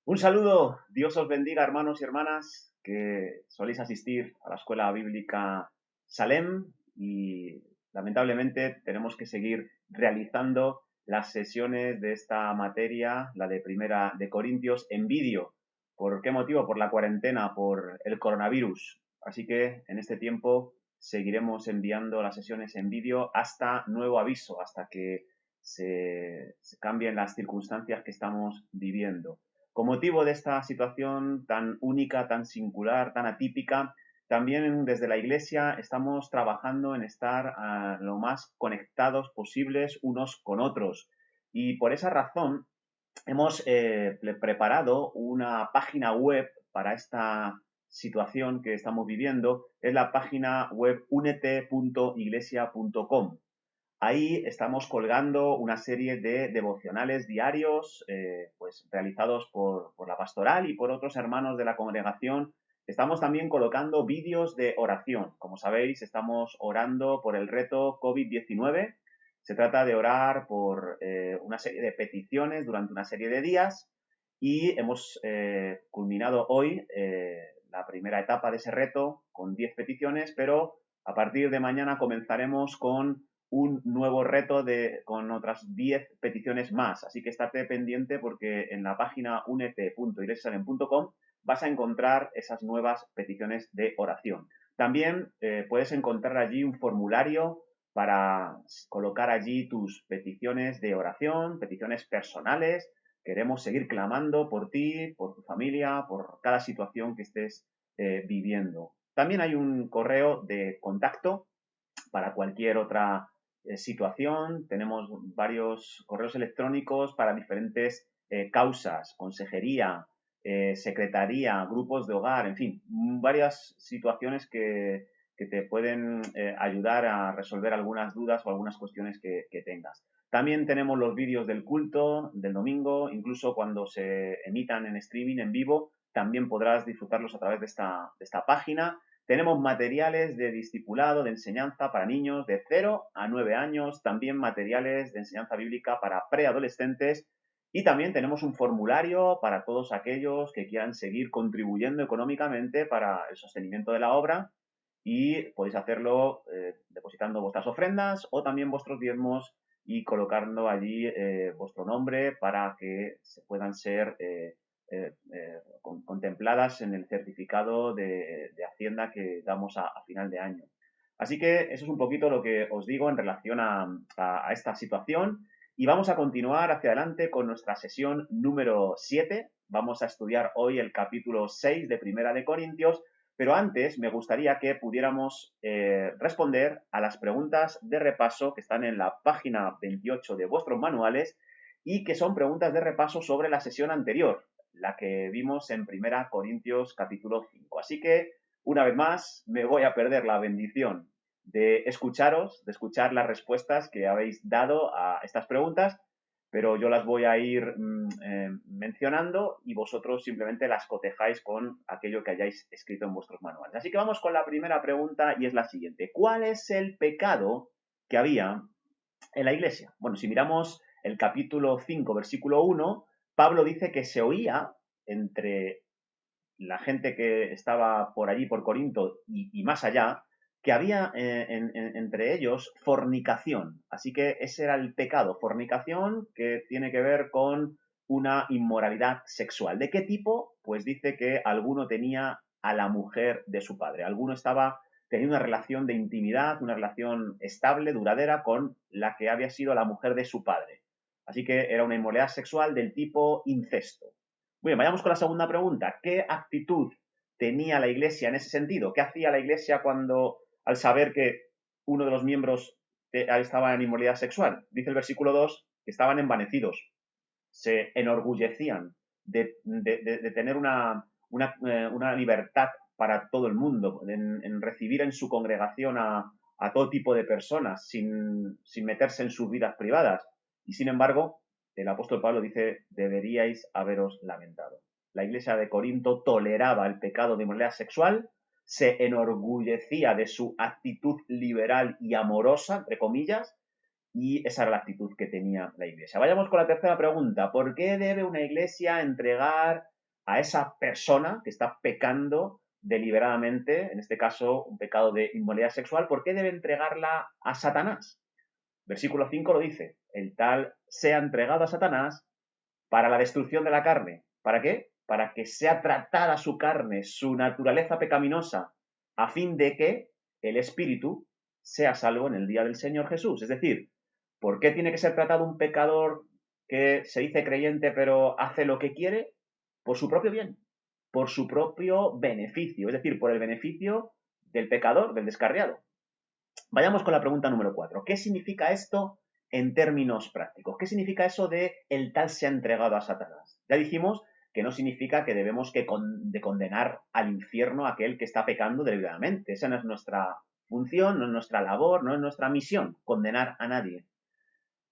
Un saludo, Dios os bendiga, hermanos y hermanas que soléis asistir a la escuela bíblica Salem y lamentablemente tenemos que seguir realizando las sesiones de esta materia, la de Primera de Corintios, en vídeo. ¿Por qué motivo? Por la cuarentena, por el coronavirus. Así que en este tiempo seguiremos enviando las sesiones en vídeo hasta nuevo aviso, hasta que se cambien las circunstancias que estamos viviendo. Con motivo de esta situación tan única, tan singular, tan atípica, también desde la Iglesia estamos trabajando en estar lo más conectados posibles unos con otros. Y por esa razón hemos preparado una página web para esta situación que estamos viviendo. Es la página web unete.iglesia.com. Ahí estamos colgando una serie de devocionales diarios, pues realizados por la pastoral y por otros hermanos de la congregación. Estamos también colocando vídeos de oración. Como sabéis, estamos orando por el reto COVID-19. Se trata de orar por una serie de peticiones durante una serie de días y hemos culminado hoy la primera etapa de ese reto con 10 peticiones, pero a partir de mañana comenzaremos con un nuevo reto con otras 10 peticiones más. Así que estate pendiente porque en la página unete.iglesiasalen.com vas a encontrar esas nuevas peticiones de oración. También puedes encontrar allí un formulario para colocar allí tus peticiones de oración, peticiones personales. Queremos seguir clamando por ti, por tu familia, por cada situación que estés viviendo. También hay un correo de contacto para cualquier otra situación. Tenemos varios correos electrónicos para diferentes causas, consejería, secretaría, grupos de hogar, en fin, varias situaciones que te pueden ayudar a resolver algunas dudas o algunas cuestiones que tengas. También tenemos los vídeos del culto del domingo, incluso cuando se emitan en streaming, en vivo, también podrás disfrutarlos a través de esta página. Tenemos materiales de discipulado, de enseñanza para niños de 0 a 9 años, también materiales de enseñanza bíblica para preadolescentes y también tenemos un formulario para todos aquellos que quieran seguir contribuyendo económicamente para el sostenimiento de la obra y podéis hacerlo depositando vuestras ofrendas o también vuestros diezmos y colocando allí vuestro nombre para que se puedan ser contempladas en el certificado de Hacienda que damos a final de año. Así que eso es un poquito lo que os digo en relación a esta situación y vamos a continuar hacia adelante con nuestra sesión número 7. Vamos a estudiar hoy el capítulo 6 de Primera de Corintios, pero antes me gustaría que pudiéramos responder a las preguntas de repaso que están en la página 28 de vuestros manuales y que son preguntas de repaso sobre la sesión anterior, la que vimos en Primera Corintios capítulo 5. Así que, una vez más, me voy a perder la bendición de escucharos, de escuchar las respuestas que habéis dado a estas preguntas, pero yo las voy a ir mencionando y vosotros simplemente las cotejáis con aquello que hayáis escrito en vuestros manuales. Así que vamos con la primera pregunta y es la siguiente. ¿Cuál es el pecado que había en la iglesia? Bueno, si miramos el capítulo 5, versículo 1, Pablo dice que se oía entre la gente que estaba por allí, por Corinto y más allá, que había entre ellos fornicación. Así que ese era el pecado, fornicación, que tiene que ver con una inmoralidad sexual. ¿De qué tipo? Pues dice que alguno tenía a la mujer de su padre. Alguno tenía una relación de intimidad, una relación estable, duradera, con la que había sido la mujer de su padre. Así que era una inmoralidad sexual del tipo incesto. Muy bien, vayamos con la segunda pregunta. ¿Qué actitud tenía la Iglesia en ese sentido? ¿Qué hacía la Iglesia cuando, al saber que uno de los miembros estaba en inmoralidad sexual? Dice el versículo 2 que estaban envanecidos, se enorgullecían de tener una libertad para todo el mundo, en recibir en su congregación a todo tipo de personas sin meterse en sus vidas privadas. Y sin embargo, el apóstol Pablo dice, deberíais haberos lamentado. La iglesia de Corinto toleraba el pecado de inmoralidad sexual, se enorgullecía de su actitud liberal y amorosa, entre comillas, y esa era la actitud que tenía la iglesia. Vayamos con la tercera pregunta. ¿Por qué debe una iglesia entregar a esa persona que está pecando deliberadamente, en este caso un pecado de inmoralidad sexual, ¿por qué debe entregarla a Satanás? Versículo 5 lo dice, el tal sea entregado a Satanás para la destrucción de la carne. ¿Para qué? Para que sea tratada su carne, su naturaleza pecaminosa, a fin de que el espíritu sea salvo en el día del Señor Jesús. Es decir, ¿por qué tiene que ser tratado un pecador que se dice creyente pero hace lo que quiere? Por su propio bien, por su propio beneficio, es decir, por el beneficio del pecador, del descarriado. Vayamos con la pregunta número 4. ¿Qué significa esto en términos prácticos? ¿Qué significa eso de el tal se ha entregado a Satanás? Ya dijimos que no significa que debemos de condenar al infierno a aquel que está pecando deliberadamente. Esa no es nuestra función, no es nuestra labor, no es nuestra misión, condenar a nadie.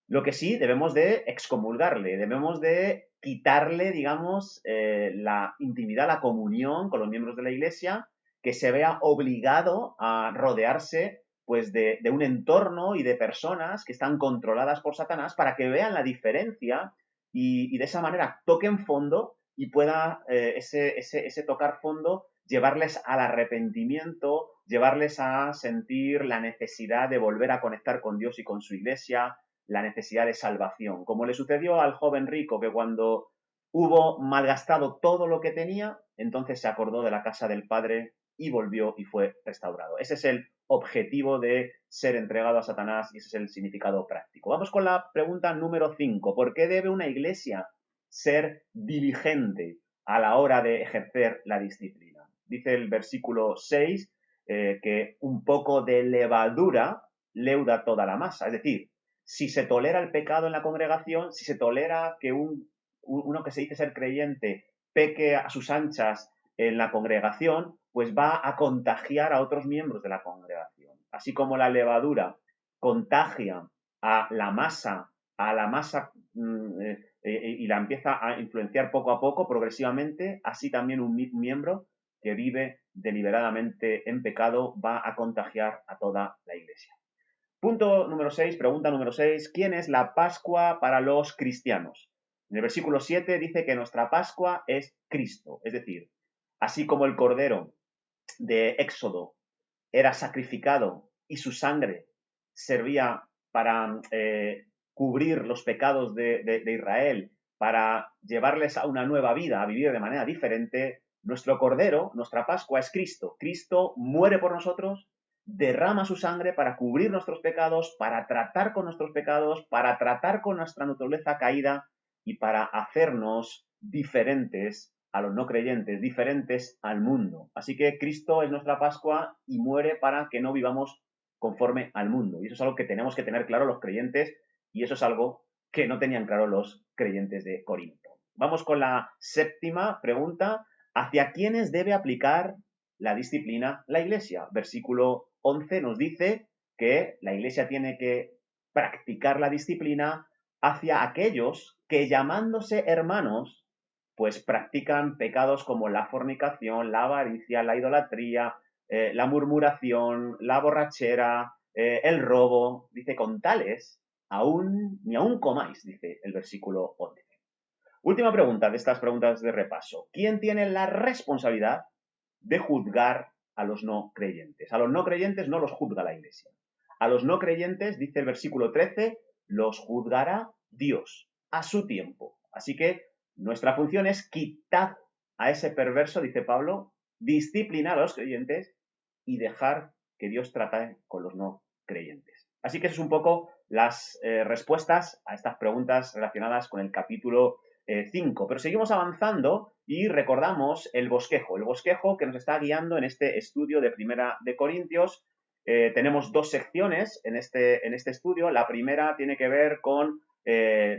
Lo que sí, debemos de excomulgarle, debemos de quitarle, digamos, la intimidad, la comunión con los miembros de la Iglesia, que se vea obligado a rodearse pues de un entorno y de personas que están controladas por Satanás para que vean la diferencia y de esa manera toquen fondo y pueda ese tocar fondo llevarles al arrepentimiento, llevarles a sentir la necesidad de volver a conectar con Dios y con su Iglesia, la necesidad de salvación. Como le sucedió al joven rico que cuando hubo malgastado todo lo que tenía, entonces se acordó de la casa del Padre y volvió y fue restaurado. Ese es el objetivo de ser entregado a Satanás y ese es el significado práctico. Vamos con la pregunta número 5. ¿Por qué debe una iglesia ser diligente a la hora de ejercer la disciplina? Dice el versículo 6 que un poco de levadura leuda toda la masa. Es decir, si se tolera el pecado en la congregación, si se tolera que uno que se dice ser creyente peque a sus anchas en la congregación, pues va a contagiar a otros miembros de la congregación. Así como la levadura contagia a la masa y la empieza a influenciar poco a poco, progresivamente, así también un miembro que vive deliberadamente en pecado va a contagiar a toda la iglesia. Punto número 6, pregunta número 6, ¿quién es la Pascua para los cristianos? En el versículo 7 dice que nuestra Pascua es Cristo, es decir, así como el Cordero de Éxodo era sacrificado y su sangre servía para cubrir los pecados de Israel, para llevarles a una nueva vida, a vivir de manera diferente, nuestro Cordero, nuestra Pascua es Cristo. Cristo muere por nosotros, derrama su sangre para cubrir nuestros pecados, para tratar con nuestros pecados, para tratar con nuestra naturaleza caída y para hacernos diferentes a los no creyentes, diferentes al mundo. Así que Cristo es nuestra Pascua y muere para que no vivamos conforme al mundo. Y eso es algo que tenemos que tener claro los creyentes y eso es algo que no tenían claro los creyentes de Corinto. Vamos con la séptima pregunta. ¿Hacia quiénes debe aplicar la disciplina la Iglesia? Versículo 11 nos dice que la Iglesia tiene que practicar la disciplina hacia aquellos que llamándose hermanos pues practican pecados como la fornicación, la avaricia, la idolatría, la murmuración, la borrachera, el robo. Dice, con tales, ni aún comáis, dice el versículo 11. Última pregunta de estas preguntas de repaso. ¿Quién tiene la responsabilidad de juzgar a los no creyentes? A los no creyentes no los juzga la Iglesia. A los no creyentes, dice el versículo 13, los juzgará Dios a su tiempo. Así que nuestra función es quitar a ese perverso, dice Pablo, disciplinar a los creyentes y dejar que Dios trate con los no creyentes. Así que eso es un poco las respuestas a estas preguntas relacionadas con el capítulo 5. Pero seguimos avanzando y recordamos el bosquejo que nos está guiando en este estudio de Primera de Corintios. Tenemos dos secciones en este estudio. La primera tiene que ver con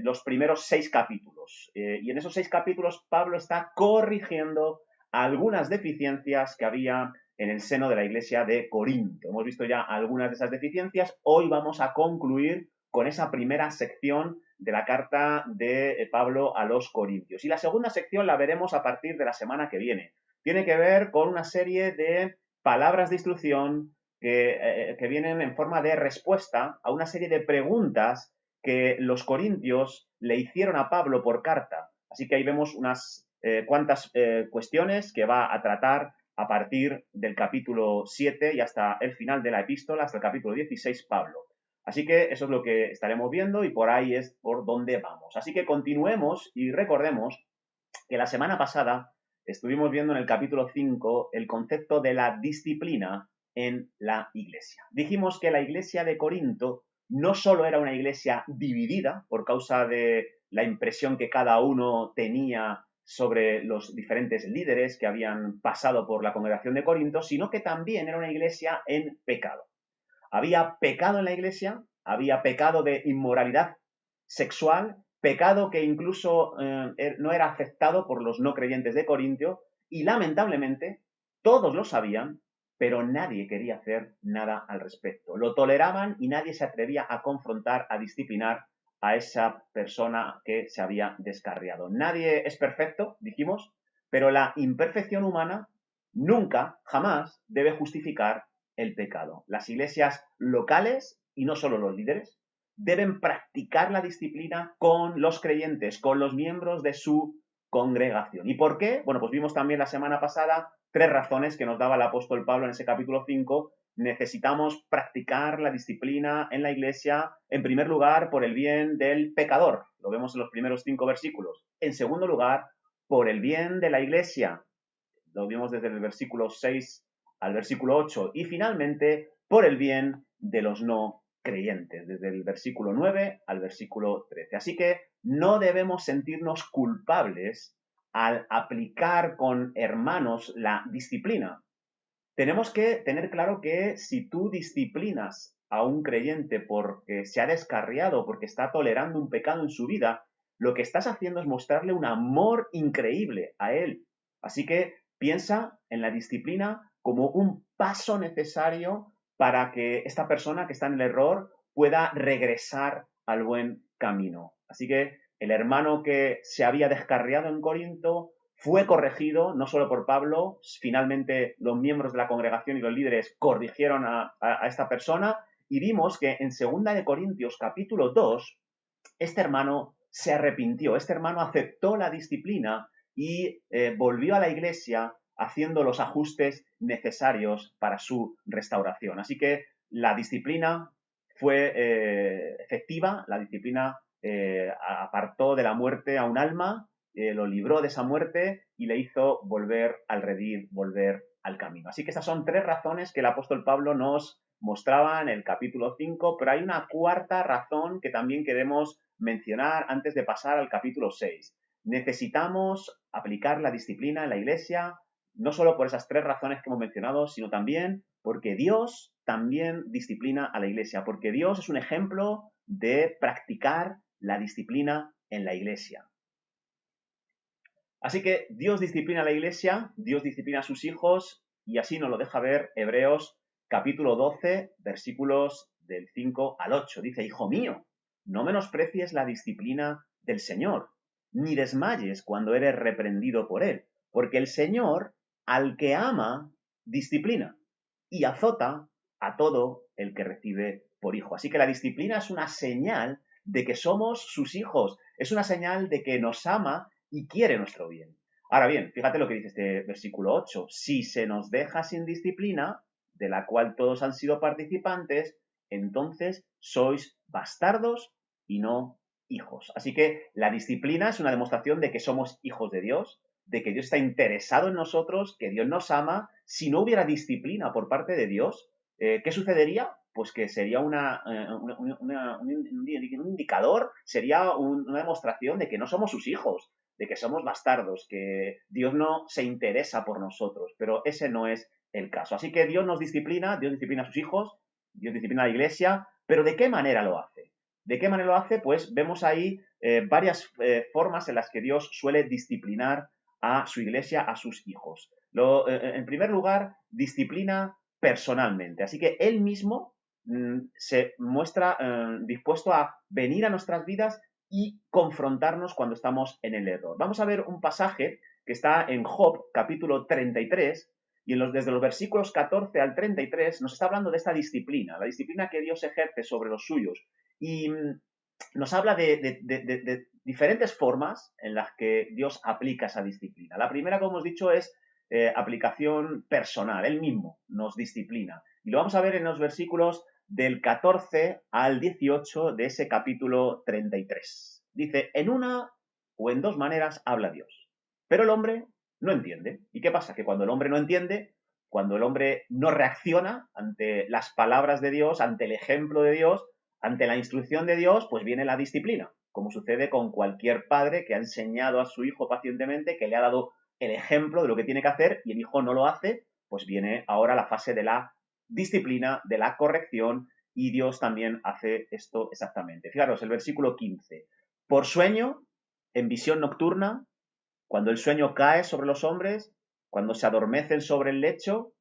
los primeros 6 capítulos. Y en esos 6 capítulos Pablo está corrigiendo algunas deficiencias que había en el seno de la iglesia de Corinto. Hemos visto ya algunas de esas deficiencias. Hoy vamos a concluir con esa primera sección de la carta de Pablo a los Corintios. Y la segunda sección la veremos a partir de la semana que viene. Tiene que ver con una serie de palabras de instrucción que vienen en forma de respuesta a una serie de preguntas que los corintios le hicieron a Pablo por carta. Así que ahí vemos unas cuantas cuestiones que va a tratar a partir del capítulo 7 y hasta el final de la epístola, hasta el capítulo 16, Pablo. Así que eso es lo que estaremos viendo y por ahí es por donde vamos. Así que continuemos y recordemos que la semana pasada estuvimos viendo en el capítulo 5 el concepto de la disciplina en la iglesia. Dijimos que la iglesia de Corinto no solo era una iglesia dividida por causa de la impresión que cada uno tenía sobre los diferentes líderes que habían pasado por la congregación de Corinto, sino que también era una iglesia en pecado. Había pecado en la iglesia, había pecado de inmoralidad sexual, pecado que incluso no era aceptado por los no creyentes de Corintio, y lamentablemente todos lo sabían, pero nadie quería hacer nada al respecto. Lo toleraban y nadie se atrevía a confrontar, a disciplinar a esa persona que se había descarriado. Nadie es perfecto, dijimos, pero la imperfección humana nunca, jamás debe justificar el pecado. Las iglesias locales, y no solo los líderes, deben practicar la disciplina con los creyentes, con los miembros de su congregación. ¿Y por qué? Bueno, pues vimos también la semana pasada 3 razones que nos daba el apóstol Pablo en ese capítulo 5. Necesitamos practicar la disciplina en la iglesia, en primer lugar, por el bien del pecador. Lo vemos en los primeros 5 versículos. En segundo lugar, por el bien de la iglesia. Lo vimos desde el versículo 6 al versículo 8. Y finalmente, por el bien de los no creyentes, desde el versículo 9 al versículo 13. Así que no debemos sentirnos culpables al aplicar con hermanos la disciplina. Tenemos que tener claro que si tú disciplinas a un creyente porque se ha descarriado, porque está tolerando un pecado en su vida, lo que estás haciendo es mostrarle un amor increíble a él. Así que piensa en la disciplina como un paso necesario para que esta persona que está en el error pueda regresar al buen camino. Así que el hermano que se había descarriado en Corinto fue corregido no solo por Pablo, finalmente los miembros de la congregación y los líderes corrigieron a esta persona y vimos que en 2 de Corintios capítulo 2, este hermano se arrepintió, este hermano aceptó la disciplina y volvió a la iglesia haciendo los ajustes necesarios para su restauración. Así que la disciplina fue efectiva, la disciplina apartó de la muerte a un alma, lo libró de esa muerte y le hizo volver al redil, volver al camino. Así que estas son 3 razones que el apóstol Pablo nos mostraba en el capítulo 5, pero hay una cuarta razón que también queremos mencionar antes de pasar al capítulo 6. Necesitamos aplicar la disciplina en la iglesia, no solo por esas 3 razones que hemos mencionado, sino también porque Dios también disciplina a la iglesia, porque Dios es un ejemplo de practicar la disciplina en la iglesia. Así que Dios disciplina a la iglesia, Dios disciplina a sus hijos, y así nos lo deja ver Hebreos capítulo 12, versículos del 5 al 8. Dice, hijo mío, no menosprecies la disciplina del Señor, ni desmayes cuando eres reprendido por él, porque el Señor, al que ama, disciplina y azota a todo el que recibe por hijo. Así que la disciplina es una señal de que somos sus hijos, es una señal de que nos ama y quiere nuestro bien. Ahora bien, fíjate lo que dice este versículo 8. Si se nos deja sin disciplina, de la cual todos han sido participantes, entonces sois bastardos y no hijos. Así que la disciplina es una demostración de que somos hijos de Dios, de que Dios está interesado en nosotros, que Dios nos ama. Si no hubiera disciplina por parte de Dios, ¿qué sucedería? Pues que sería un indicador, sería una demostración de que no somos sus hijos, de que somos bastardos, que Dios no se interesa por nosotros, pero ese no es el caso. Así que Dios nos disciplina, Dios disciplina a sus hijos, Dios disciplina a la iglesia, pero ¿de qué manera lo hace? ¿De qué manera lo hace? Pues vemos ahí varias formas en las que Dios suele disciplinar a su iglesia, a sus hijos. En primer lugar, disciplina personalmente. Así que Él mismo se muestra dispuesto a venir a nuestras vidas y confrontarnos cuando estamos en el error. Vamos a ver un pasaje que está en Job, capítulo 33, y desde los versículos 14 al 33 nos está hablando de esta disciplina, la disciplina que Dios ejerce sobre los suyos. Y nos habla de diferentes formas en las que Dios aplica esa disciplina. La primera, como hemos dicho, es aplicación personal. Él mismo nos disciplina. Y lo vamos a ver en los versículos del 14 al 18 de ese capítulo 33. Dice, en una o en dos maneras habla Dios, pero el hombre no entiende. ¿Y qué pasa? Que cuando el hombre no entiende, cuando el hombre no reacciona ante las palabras de Dios, ante el ejemplo de Dios, ante la instrucción de Dios, pues viene la disciplina, como sucede con cualquier padre que ha enseñado a su hijo pacientemente, que le ha dado el ejemplo de lo que tiene que hacer y el hijo no lo hace, pues viene ahora la fase de la disciplina, de la corrección, y Dios también hace esto exactamente. Fijaros, el versículo 15. Por sueño, en visión nocturna, cuando el sueño cae sobre los hombres, cuando se adormecen sobre el lecho,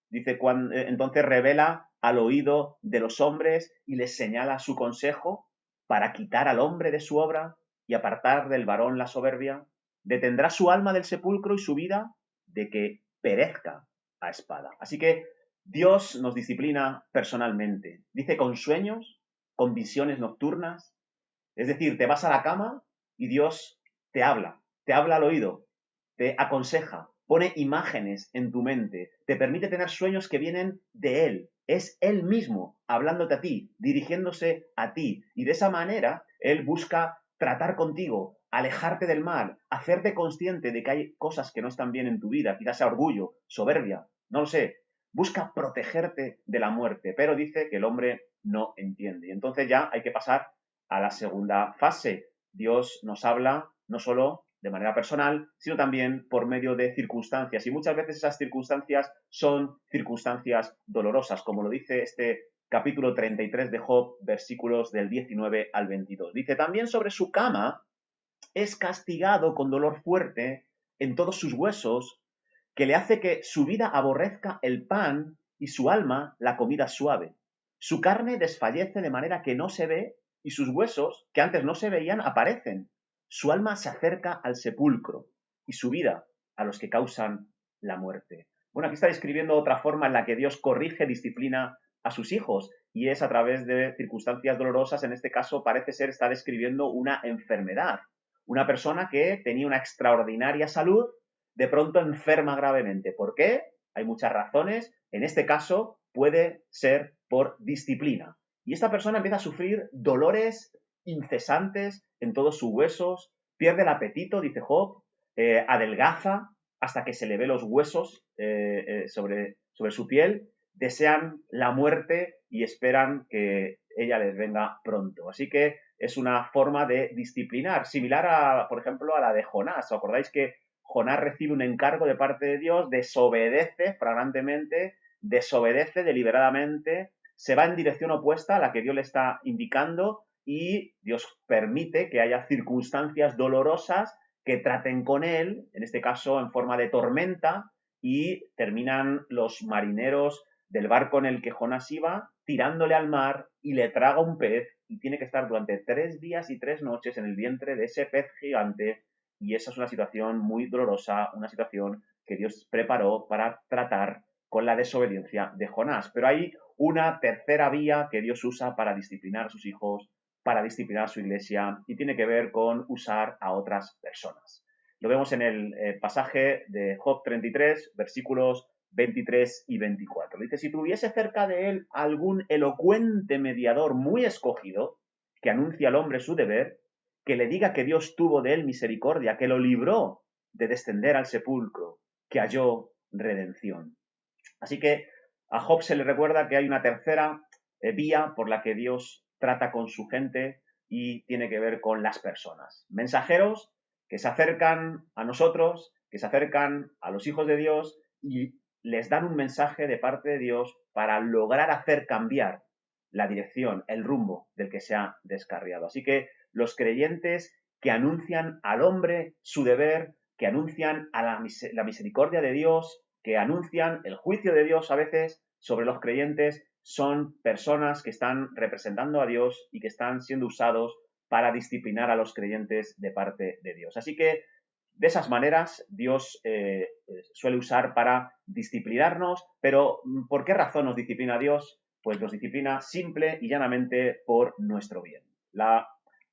dice, entonces revela al oído de los hombres y les señala su consejo para quitar al hombre de su obra y apartar del varón la soberbia. Detendrá su alma del sepulcro y su vida de que perezca a espada. Así que Dios nos disciplina personalmente. Dice con sueños, con visiones nocturnas. Es decir, te vas a la cama y Dios te habla al oído, te aconseja, pone imágenes en tu mente, te permite tener sueños que vienen de Él. Es Él mismo hablándote a ti, dirigiéndose a ti. Y de esa manera Él busca tratar contigo, alejarte del mal, hacerte consciente de que hay cosas que no están bien en tu vida, quizás sea orgullo, soberbia, no lo sé. Busca protegerte de la muerte, pero dice que el hombre no entiende. Y entonces ya hay que pasar a la segunda fase. Dios nos habla no solo de manera personal, sino también por medio de circunstancias. Y muchas veces esas circunstancias son circunstancias dolorosas, como lo dice este capítulo 33 de Job, versículos del 19 al 22. Dice, también sobre su cama es castigado con dolor fuerte en todos sus huesos, que le hace que su vida aborrezca el pan y su alma la comida suave. Su carne desfallece de manera que no se ve y sus huesos, que antes no se veían, aparecen. Su alma se acerca al sepulcro y su vida a los que causan la muerte. Bueno, aquí está describiendo otra forma en la que Dios corrige, disciplina a sus hijos y es a través de circunstancias dolorosas. En este caso parece ser está describiendo una enfermedad. Una persona que tenía una extraordinaria salud, de pronto enferma gravemente. ¿Por qué? Hay muchas razones. En este caso puede ser por disciplina. Y esta persona empieza a sufrir dolores incesantes en todos sus huesos, pierde el apetito, dice Job, adelgaza hasta que se le ve los huesos sobre su piel, desean la muerte y esperan que ella les venga pronto. Así que es una forma de disciplinar, similar a, por ejemplo, a la de Jonás. ¿Os acordáis que Jonás recibe un encargo de parte de Dios, desobedece flagrantemente, desobedece deliberadamente, se va en dirección opuesta a la que Dios le está indicando y Dios permite que haya circunstancias dolorosas que traten con él, en este caso en forma de tormenta, y terminan los marineros del barco en el que Jonás iba tirándole al mar y le traga un pez y tiene que estar durante 3 días y 3 noches en el vientre de ese pez gigante y esa es una situación muy dolorosa, una situación que Dios preparó para tratar con la desobediencia de Jonás. Pero hay una tercera vía que Dios usa para disciplinar a sus hijos, para disciplinar a su iglesia y tiene que ver con usar a otras personas. Lo vemos en el pasaje de Job 33, versículos 23 y 24. Dice, si tuviese cerca de él algún elocuente mediador muy escogido, que anuncia al hombre su deber, que le diga que Dios tuvo de él misericordia, que lo libró de descender al sepulcro, que halló redención. Así que a Job se le recuerda que hay una tercera vía por la que Dios trata con su gente y tiene que ver con las personas. Mensajeros que se acercan a nosotros, que se acercan a los hijos de Dios y les dan un mensaje de parte de Dios para lograr hacer cambiar la dirección, el rumbo del que se ha descarriado. Así que los creyentes que anuncian al hombre su deber, que anuncian a la misericordia de Dios, que anuncian el juicio de Dios a veces sobre los creyentes, son personas que están representando a Dios y que están siendo usados para disciplinar a los creyentes de parte de Dios. Así que de esas maneras Dios suele usar para disciplinarnos, pero ¿por qué razón nos disciplina Dios? Pues nos disciplina simple y llanamente por nuestro bien. La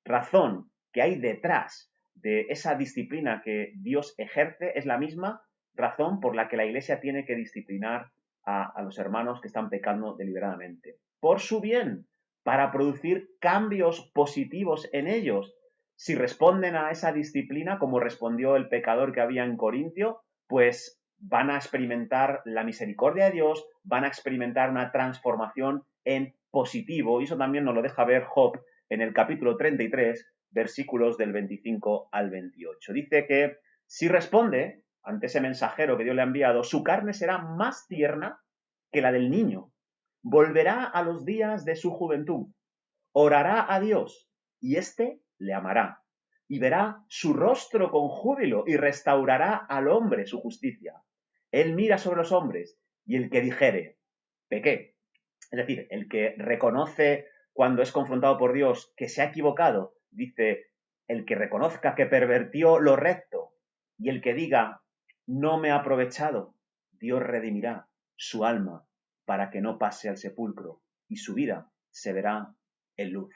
razón que hay detrás de esa disciplina que Dios ejerce es la misma razón por la que la Iglesia tiene que disciplinar a los hermanos que están pecando deliberadamente. Por su bien, para producir cambios positivos en ellos. Si responden a esa disciplina, como respondió el pecador que había en Corintio, pues van a experimentar la misericordia de Dios, van a experimentar una transformación en positivo. Y eso también nos lo deja ver Job en el capítulo 33, versículos del 25 al 28. Dice que si responde ante ese mensajero que Dios le ha enviado, su carne será más tierna que la del niño. Volverá a los días de su juventud. Orará a Dios y éste le amará. Y verá su rostro con júbilo y restaurará al hombre su justicia. Él mira sobre los hombres y el que dijere, pequé, es decir, el que reconoce cuando es confrontado por Dios que se ha equivocado, dice, el que reconozca que pervertió lo recto y el que diga, no me ha aprovechado, Dios redimirá su alma para que no pase al sepulcro y su vida se verá en luz.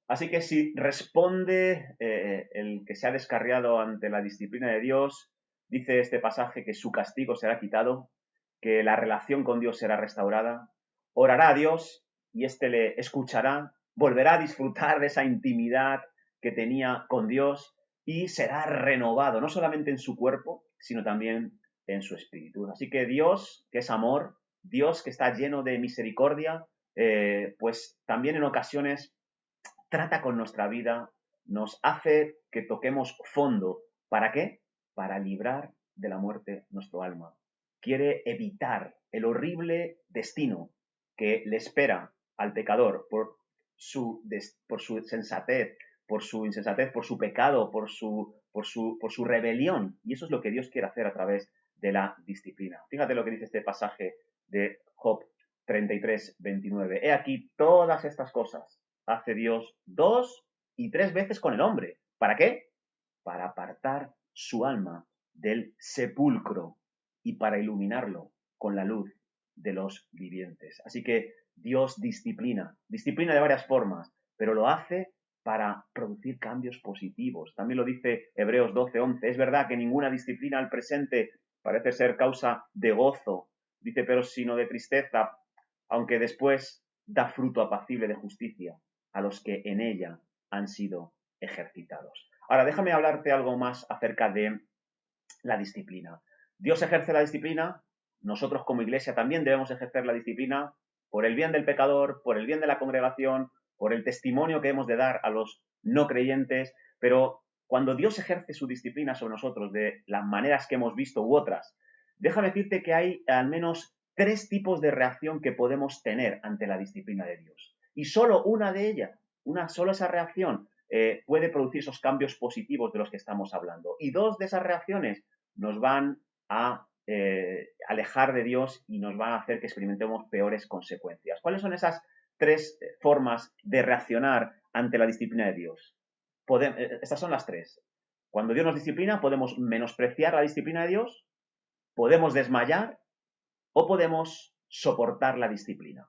Así que si responde el que se ha descarriado ante la disciplina de Dios, dice este pasaje que su castigo será quitado, que la relación con Dios será restaurada, orará a Dios y éste le escuchará, volverá a disfrutar de esa intimidad que tenía con Dios y será renovado, no solamente en su cuerpo, sino también en su espíritu. Así que Dios, que es amor, Dios que está lleno de misericordia, pues también en ocasiones trata con nuestra vida, nos hace que toquemos fondo. ¿Para qué? Para librar de la muerte nuestro alma. Quiere evitar el horrible destino que le espera al pecador por su sensatez, por su insensatez, por su pecado, por su rebelión. Y eso es lo que Dios quiere hacer a través de la disciplina. Fíjate lo que dice este pasaje de Job 33, 29. He aquí todas estas cosas hace Dios 2 y 3 veces con el hombre. ¿Para qué? Para apartar su alma del sepulcro y para iluminarlo con la luz de los vivientes. Así que Dios disciplina de varias formas, pero lo hace para producir cambios positivos. También lo dice Hebreos 12:11. Es verdad que ninguna disciplina al presente parece ser causa de gozo, dice, pero sino de tristeza, aunque después da fruto apacible de justicia a los que en ella han sido ejercitados. Ahora, déjame hablarte algo más acerca de la disciplina. Dios ejerce la disciplina, nosotros como iglesia también debemos ejercer la disciplina por el bien del pecador, por el bien de la congregación, por el testimonio que hemos de dar a los no creyentes, pero cuando Dios ejerce su disciplina sobre nosotros de las maneras que hemos visto u otras, déjame decirte que hay al menos 3 tipos de reacción que podemos tener ante la disciplina de Dios. Y solo una de ellas, solo esa reacción puede producir esos cambios positivos de los que estamos hablando. Y 2 de esas reacciones nos van a alejar de Dios y nos van a hacer que experimentemos peores consecuencias. ¿Cuáles son esas 3 formas de reaccionar ante la disciplina de Dios? Estas son las 3. Cuando Dios nos disciplina, podemos menospreciar la disciplina de Dios, podemos desmayar o podemos soportar la disciplina.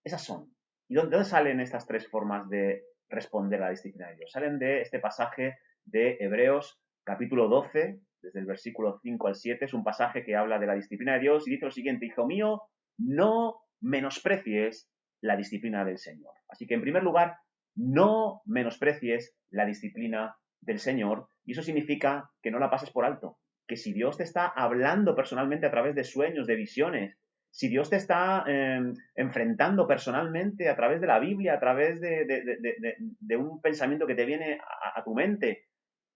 Esas son. ¿Y dónde salen estas 3 formas de responder a la disciplina de Dios? Salen de este pasaje de Hebreos capítulo 12, desde el versículo 5 al 7. Es un pasaje que habla de la disciplina de Dios y dice lo siguiente: hijo mío, no menosprecies la disciplina del Señor. Así que, en primer lugar, no menosprecies la disciplina del Señor, y eso significa que no la pases por alto, que si Dios te está hablando personalmente a través de sueños, de visiones, si Dios te está enfrentando personalmente a través de la Biblia, a través de un pensamiento que te viene a tu mente,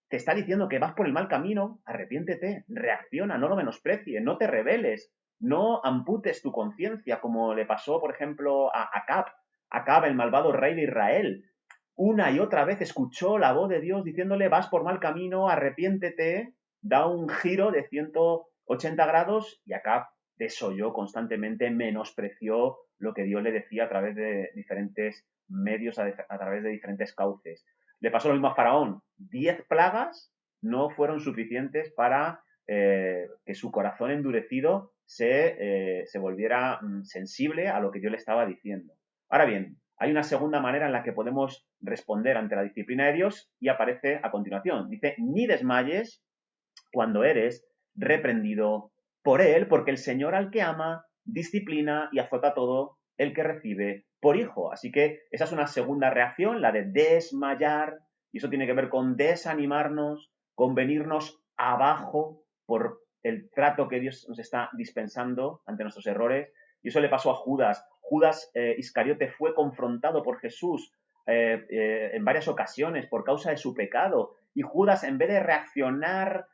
te está diciendo que vas por el mal camino, arrepiéntete, reacciona, no lo menosprecies, no te rebeles, no amputes tu conciencia, como le pasó, por ejemplo, a Acab, el malvado rey de Israel. Una y otra vez escuchó la voz de Dios diciéndole, vas por mal camino, arrepiéntete, da un giro de 180 grados y Acab desoyó constantemente, menospreció lo que Dios le decía a través de diferentes medios, a través de diferentes cauces. Le pasó lo mismo a Faraón. 10 plagas no fueron suficientes para que su corazón endurecido se volviera sensible a lo que Dios le estaba diciendo. Ahora bien, Hay una segunda manera en la que podemos responder ante la disciplina de Dios y aparece a continuación. Dice, ni desmayes cuando eres reprendido por Él, porque el Señor al que ama disciplina y azota todo el que recibe por hijo. Así que esa es una segunda reacción, la de desmayar, y eso tiene que ver con desanimarnos, con venirnos abajo por el trato que Dios nos está dispensando ante nuestros errores. Y eso le pasó a Judas. Judas Iscariote fue confrontado por Jesús en varias ocasiones por causa de su pecado. Y Judas, en vez de reaccionar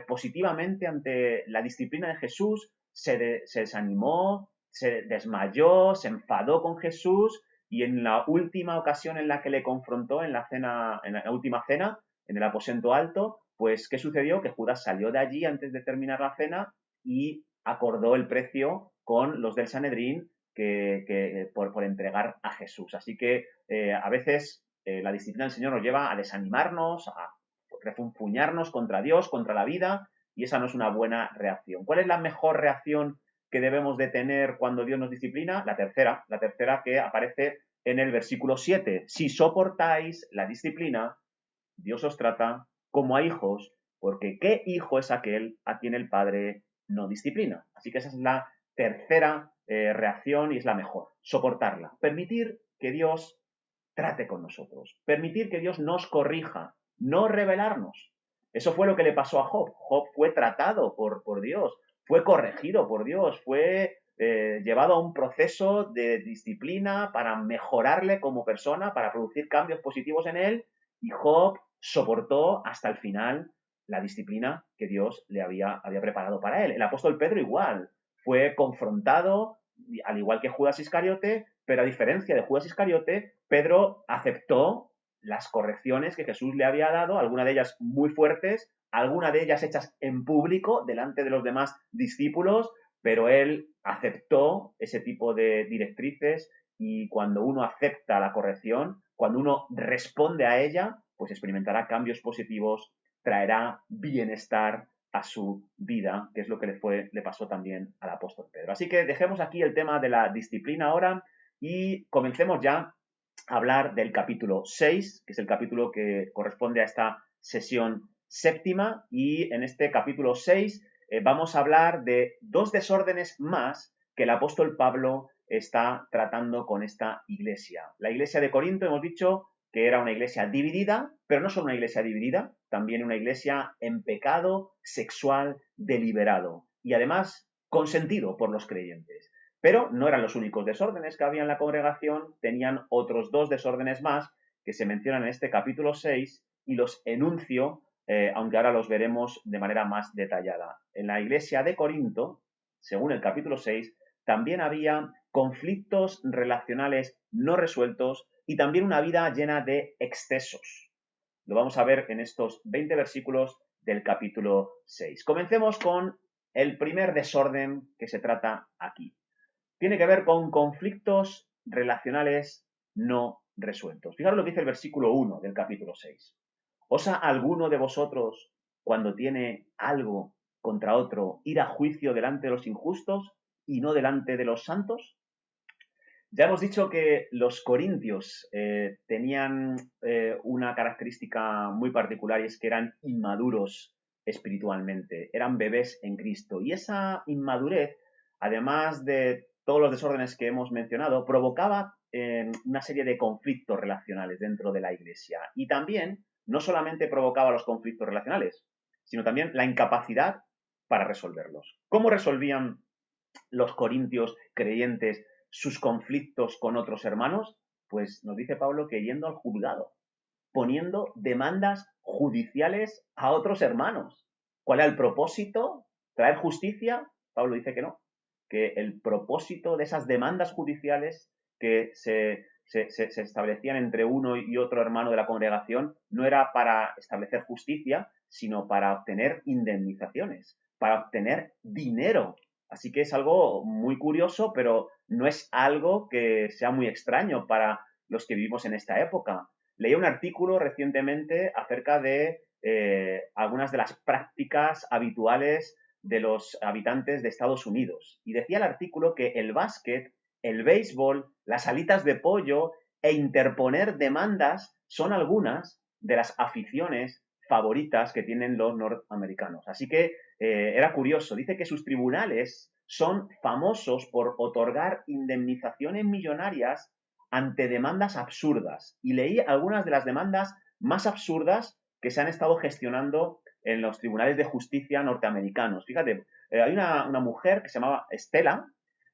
positivamente ante la disciplina de Jesús, se desanimó, se desmayó, se enfadó con Jesús y en la última ocasión en la que le confrontó, en la última cena, en el aposento alto, pues ¿qué sucedió? Que Judas salió de allí antes de terminar la cena y acordó el precio con los del Sanedrín por entregar a Jesús. Así que a veces la disciplina del Señor nos lleva a desanimarnos, a refunfuñarnos contra Dios, contra la vida, y esa no es una buena reacción. ¿Cuál es la mejor reacción que debemos de tener cuando Dios nos disciplina? La tercera que aparece en el versículo 7. Si soportáis la disciplina, Dios os trata como a hijos, porque ¿qué hijo es aquel a quien el Padre no disciplina? Así que esa es la tercera reacción y es la mejor, soportarla. Permitir que Dios trate con nosotros, permitir que Dios nos corrija, no rebelarnos. Eso fue lo que le pasó a Job. Job fue tratado por Dios, fue corregido por Dios, fue llevado a un proceso de disciplina para mejorarle como persona, para producir cambios positivos en él, y Job soportó hasta el final la disciplina que Dios le había preparado para él. El apóstol Pedro igual, fue confrontado, al igual que Judas Iscariote, pero a diferencia de Judas Iscariote, Pedro aceptó las correcciones que Jesús le había dado, algunas de ellas muy fuertes, algunas de ellas hechas en público, delante de los demás discípulos, pero él aceptó ese tipo de directrices y cuando uno acepta la corrección, cuando uno responde a ella, pues experimentará cambios positivos, traerá bienestar a su vida, que es lo que le pasó también al apóstol Pedro. Así que dejemos aquí el tema de la disciplina ahora y comencemos ya a hablar del capítulo 6, que es el capítulo que corresponde a esta sesión séptima, y en este capítulo 6 vamos a hablar de dos desórdenes más que el apóstol Pablo está tratando con esta iglesia. La iglesia de Corinto, hemos dicho que era una iglesia dividida, pero no solo una iglesia dividida, también una iglesia en pecado sexual deliberado y además consentido por los creyentes. Pero no eran los únicos desórdenes que había en la congregación, tenían otros dos desórdenes más que se mencionan en este capítulo 6 y los enuncio, aunque ahora los veremos de manera más detallada. En la iglesia de Corinto, según el capítulo 6, también había conflictos relacionales no resueltos y también una vida llena de excesos. Lo vamos a ver en estos 20 versículos del capítulo 6. Comencemos con el primer desorden que se trata aquí. Tiene que ver con conflictos relacionales no resueltos. Fijaros lo que dice el versículo 1 del capítulo 6. ¿Osa alguno de vosotros, cuando tiene algo contra otro, ir a juicio delante de los injustos y no delante de los santos? Ya hemos dicho que los corintios tenían una característica muy particular y es que eran inmaduros espiritualmente, eran bebés en Cristo. Y esa inmadurez, además de todos los desórdenes que hemos mencionado, provocaba una serie de conflictos relacionales dentro de la iglesia. Y también, no solamente provocaba los conflictos relacionales, sino también la incapacidad para resolverlos. ¿Cómo resolvían los corintios creyentes sus conflictos con otros hermanos? Pues nos dice Pablo que yendo al juzgado, poniendo demandas judiciales a otros hermanos. ¿Cuál era el propósito? ¿Traer justicia? Pablo dice que no, que el propósito de esas demandas judiciales que se establecían entre uno y otro hermano de la congregación no era para establecer justicia, sino para obtener indemnizaciones, para obtener dinero. Así que es algo muy curioso, pero no es algo que sea muy extraño para los que vivimos en esta época. Leí un artículo recientemente acerca de algunas de las prácticas habituales de los habitantes de Estados Unidos. Y decía el artículo que el básquet, el béisbol, las alitas de pollo e interponer demandas son algunas de las aficiones favoritas que tienen los norteamericanos. Así que era curioso. Dice que sus tribunales son famosos por otorgar indemnizaciones millonarias ante demandas absurdas. Y leí algunas de las demandas más absurdas que se han estado gestionando en los tribunales de justicia norteamericanos. Fíjate, hay una mujer que se llamaba Stella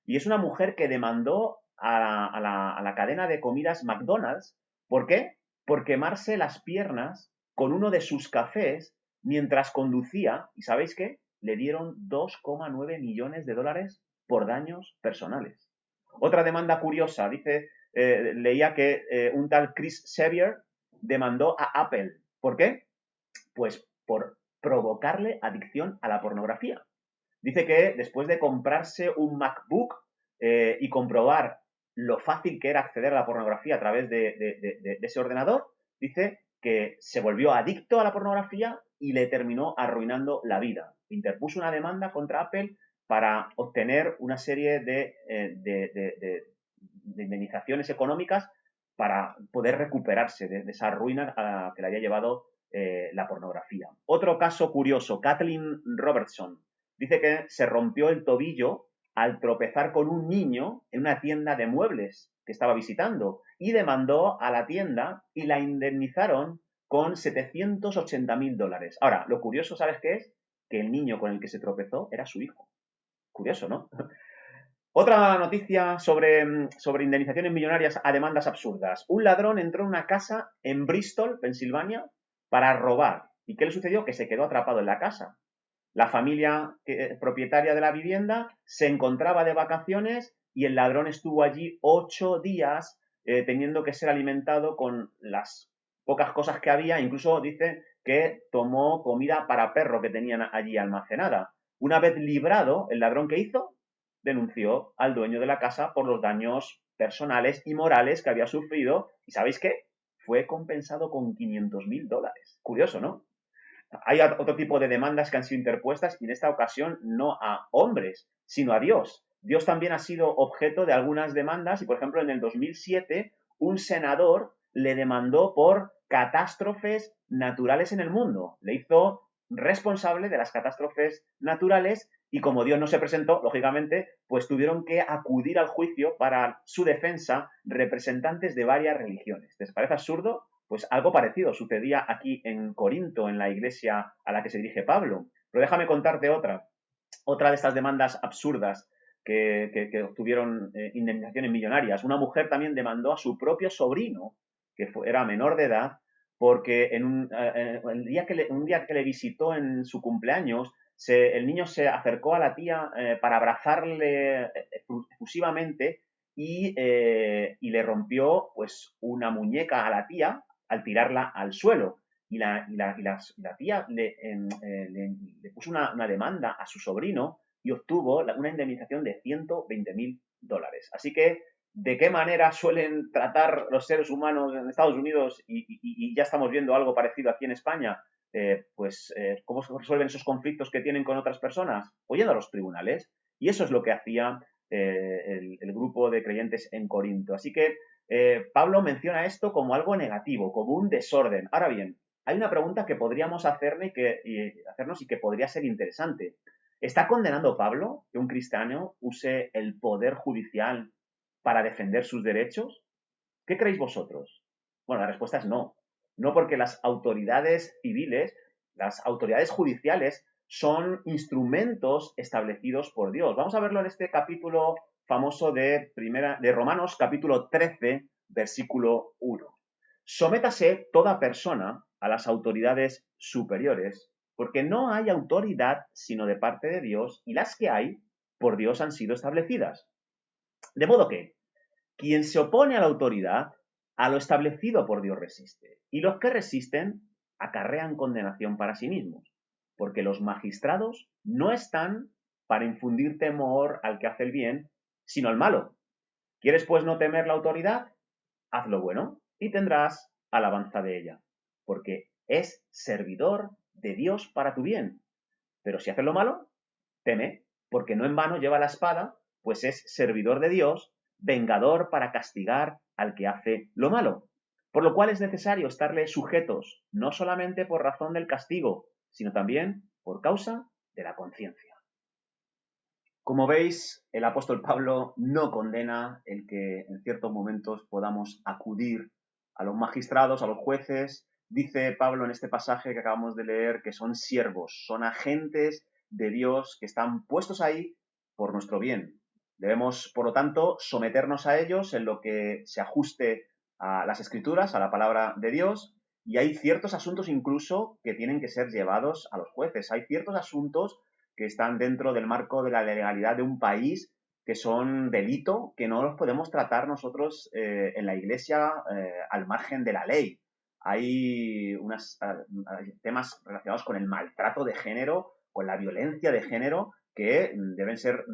y es una mujer que demandó a la cadena de comidas McDonald's. ¿Por qué? Por quemarse las piernas con uno de sus cafés mientras conducía. ¿Y sabéis qué? Le dieron 2,9 millones de dólares por daños personales. Otra demanda curiosa, dice, leía que un tal Chris Xavier demandó a Apple. ¿Por qué? Pues por provocarle adicción a la pornografía. Dice que después de comprarse un MacBook y comprobar lo fácil que era acceder a la pornografía a través de ese ordenador, dice que se volvió adicto a la pornografía y le terminó arruinando la vida. Interpuso una demanda contra Apple para obtener una serie de indemnizaciones económicas para poder recuperarse de esa ruina que le había llevado la pornografía. Otro caso curioso, Kathleen Robertson, dice que se rompió el tobillo al tropezar con un niño en una tienda de muebles que estaba visitando y demandó a la tienda y la indemnizaron con $780,000. Ahora, lo curioso, ¿sabes qué es? Que el niño con el que se tropezó era su hijo. Curioso, ¿no? Otra noticia sobre indemnizaciones millonarias a demandas absurdas. Un ladrón entró en una casa en Bristol, Pensilvania, para robar. ¿Y qué le sucedió? Que se quedó atrapado en la casa. La familia propietaria de la vivienda se encontraba de vacaciones y el ladrón estuvo allí 8 días teniendo que ser alimentado con las pocas cosas que había. Incluso dice que tomó comida para perro que tenían allí almacenada. Una vez librado, el ladrón, ¿qué hizo? Denunció al dueño de la casa por los daños personales y morales que había sufrido. ¿Y sabéis qué? Fue compensado con $500,000. Curioso, ¿no? Hay otro tipo de demandas que han sido interpuestas y en esta ocasión no a hombres, sino a Dios. Dios también ha sido objeto de algunas demandas y, por ejemplo, en el 2007 un senador le demandó por catástrofes naturales en el mundo. Le hizo responsable de las catástrofes naturales y como Dios no se presentó, lógicamente, pues tuvieron que acudir al juicio para su defensa representantes de varias religiones. ¿Les parece absurdo? Pues algo parecido sucedía aquí en Corinto, en la iglesia a la que se dirige Pablo. Pero déjame contarte otra. Otra de estas demandas absurdas que obtuvieron indemnizaciones millonarias. Una mujer también demandó a su propio sobrino, que era menor de edad, porque un día que le visitó en su cumpleaños, el niño se acercó a la tía para abrazarle efusivamente y le rompió pues una muñeca a la tía al tirarla al suelo. Y la tía le puso una demanda a su sobrino y obtuvo una indemnización de $120,000. Así que, ¿de qué manera suelen tratar los seres humanos en Estados Unidos y ya estamos viendo algo parecido aquí en España? ¿Cómo se resuelven esos conflictos que tienen con otras personas? Oyendo a los tribunales. Y eso es lo que hacía el grupo de creyentes en Corinto. Así que Pablo menciona esto como algo negativo, como un desorden. Ahora bien, hay una pregunta que podríamos hacernos y que podría ser interesante. ¿Está condenando Pablo que un cristiano use el poder judicial para defender sus derechos? ¿Qué creéis vosotros? Bueno, la respuesta es no. No, porque las autoridades civiles, las autoridades judiciales son instrumentos establecidos por Dios. Vamos a verlo en este capítulo famoso de Romanos, capítulo 13, versículo 1. Sométase toda persona a las autoridades superiores, porque no hay autoridad sino de parte de Dios, y las que hay, por Dios han sido establecidas. De modo que, quien se opone a la autoridad, a lo establecido por Dios resiste, y los que resisten acarrean condenación para sí mismos, porque los magistrados no están para infundir temor al que hace el bien, sino al malo. ¿Quieres pues no temer la autoridad? Haz lo bueno y tendrás alabanza de ella, porque es servidor de Dios para tu bien. Pero si haces lo malo, teme, porque no en vano lleva la espada, pues es servidor de Dios vengador para castigar al que hace lo malo. Por lo cual es necesario estarle sujetos, no solamente por razón del castigo, sino también por causa de la conciencia. Como veis, el apóstol Pablo no condena el que en ciertos momentos podamos acudir a los magistrados, a los jueces. Dice Pablo en este pasaje que acabamos de leer que son siervos, son agentes de Dios que están puestos ahí por nuestro bien. Debemos, por lo tanto, someternos a ellos en lo que se ajuste a las Escrituras, a la palabra de Dios, y hay ciertos asuntos incluso que tienen que ser llevados a los jueces. Hay ciertos asuntos que están dentro del marco de la legalidad de un país, que son delito, que no los podemos tratar nosotros en la Iglesia al margen de la ley. Hay temas relacionados con el maltrato de género, con la violencia de género, que deben ser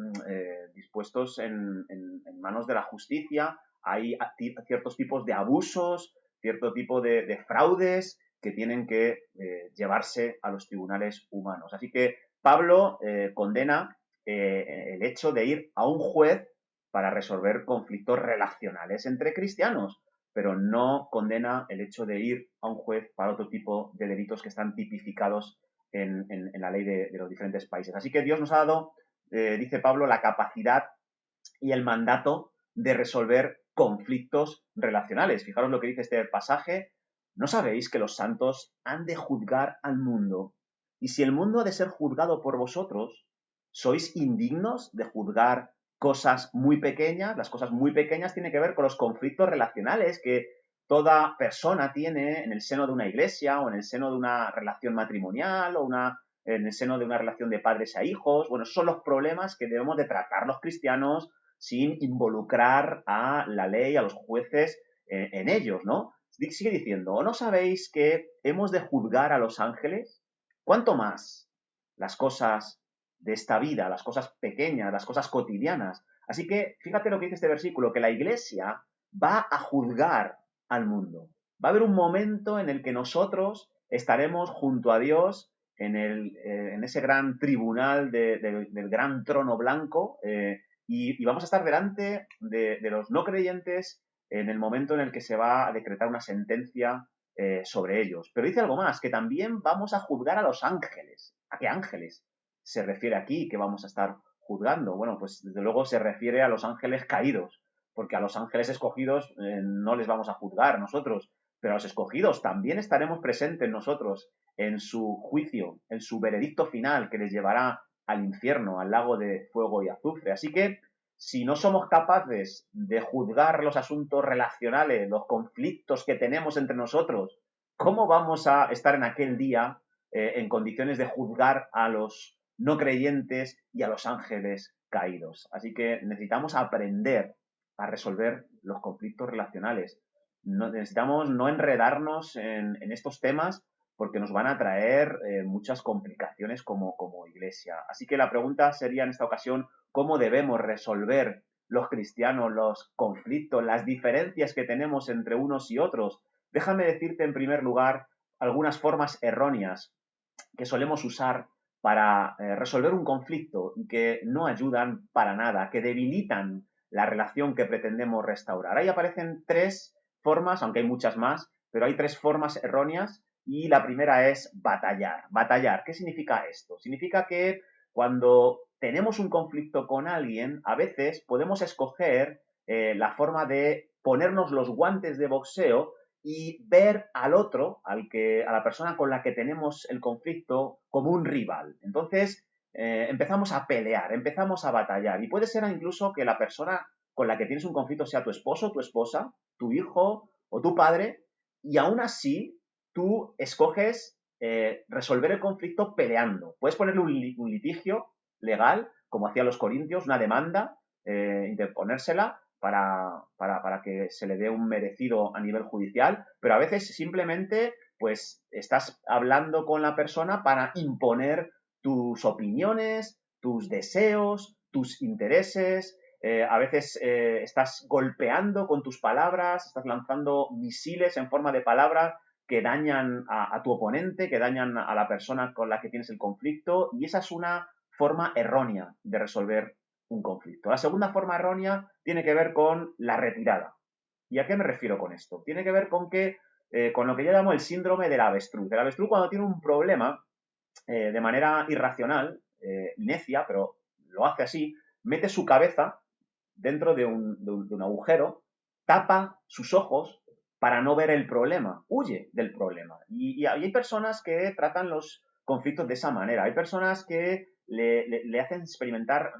dispuestos en manos de la justicia. Hay ciertos tipos de abusos, cierto tipo de fraudes que tienen que llevarse a los tribunales humanos. Así que Pablo condena el hecho de ir a un juez para resolver conflictos relacionales entre cristianos, pero no condena el hecho de ir a un juez para otro tipo de delitos que están tipificados en la ley de los diferentes países. Así que Dios nos ha dado, dice Pablo, la capacidad y el mandato de resolver conflictos relacionales. Fijaros lo que dice este pasaje. ¿No sabéis que los santos han de juzgar al mundo? Y si el mundo ha de ser juzgado por vosotros, ¿sois indignos de juzgar cosas muy pequeñas? Las cosas muy pequeñas tienen que ver con los conflictos relacionales que toda persona tiene en el seno de una iglesia o en el seno de una relación matrimonial o en el seno de una relación de padres a hijos. Bueno, esos son los problemas que debemos de tratar los cristianos sin involucrar a la ley, a los jueces en ellos, ¿no? Sigue diciendo, ¿o no sabéis que hemos de juzgar a los ángeles? ¿Cuánto más las cosas de esta vida, las cosas pequeñas, las cosas cotidianas? Así que fíjate lo que dice este versículo, que la iglesia va a juzgar al mundo. Va a haber un momento en el que nosotros estaremos junto a Dios en ese gran tribunal del gran trono blanco y vamos a estar delante de los no creyentes en el momento en el que se va a decretar una sentencia sobre ellos. Pero dice algo más, que también vamos a juzgar a los ángeles. ¿A qué ángeles se refiere aquí que vamos a estar juzgando? Bueno, pues desde luego se refiere a los ángeles caídos, porque a los ángeles escogidos no les vamos a juzgar nosotros, pero a los escogidos también estaremos presentes nosotros en su juicio, en su veredicto final que les llevará al infierno, al lago de fuego y azufre. Así que si no somos capaces de juzgar los asuntos relacionales, los conflictos que tenemos entre nosotros, ¿cómo vamos a estar en aquel día en condiciones de juzgar a los no creyentes y a los ángeles caídos? Así que necesitamos aprender a resolver los conflictos relacionales. Necesitamos no enredarnos en estos temas porque nos van a traer muchas complicaciones como iglesia. Así que la pregunta sería en esta ocasión, ¿cómo debemos resolver los cristianos los conflictos, las diferencias que tenemos entre unos y otros? Déjame decirte en primer lugar algunas formas erróneas que solemos usar para resolver un conflicto y que no ayudan para nada, que debilitan la relación que pretendemos restaurar. Ahí aparecen tres formas, aunque hay muchas más, pero hay tres formas erróneas y la primera es batallar. Batallar, ¿qué significa esto? Significa que cuando tenemos un conflicto con alguien, a veces podemos escoger la forma de ponernos los guantes de boxeo y ver al otro, a la persona con la que tenemos el conflicto, como un rival. Entonces, empezamos a pelear, empezamos a batallar. Y puede ser incluso que la persona con la que tienes un conflicto sea tu esposo, tu esposa, tu hijo o tu padre, y aún así tú escoges resolver el conflicto peleando. Puedes ponerle un litigio legal, como hacían los corintios, una demanda, interponérsela para que se le dé un merecido a nivel judicial, pero a veces simplemente pues estás hablando con la persona para imponer tus opiniones, tus deseos, tus intereses, a veces estás golpeando con tus palabras, estás lanzando misiles en forma de palabras que dañan a tu oponente, que dañan a la persona con la que tienes el conflicto, y esa es una forma errónea de resolver un conflicto. La segunda forma errónea tiene que ver con la retirada. ¿Y a qué me refiero con esto? Tiene que ver con que, con lo que yo llamo el síndrome del avestruz. El avestruz, cuando tiene un problema, de manera irracional y necia, pero lo hace así, mete su cabeza dentro de un agujero, tapa sus ojos para no ver el problema, huye del problema. Y hay personas que tratan los conflictos de esa manera. Hay personas que le hacen experimentar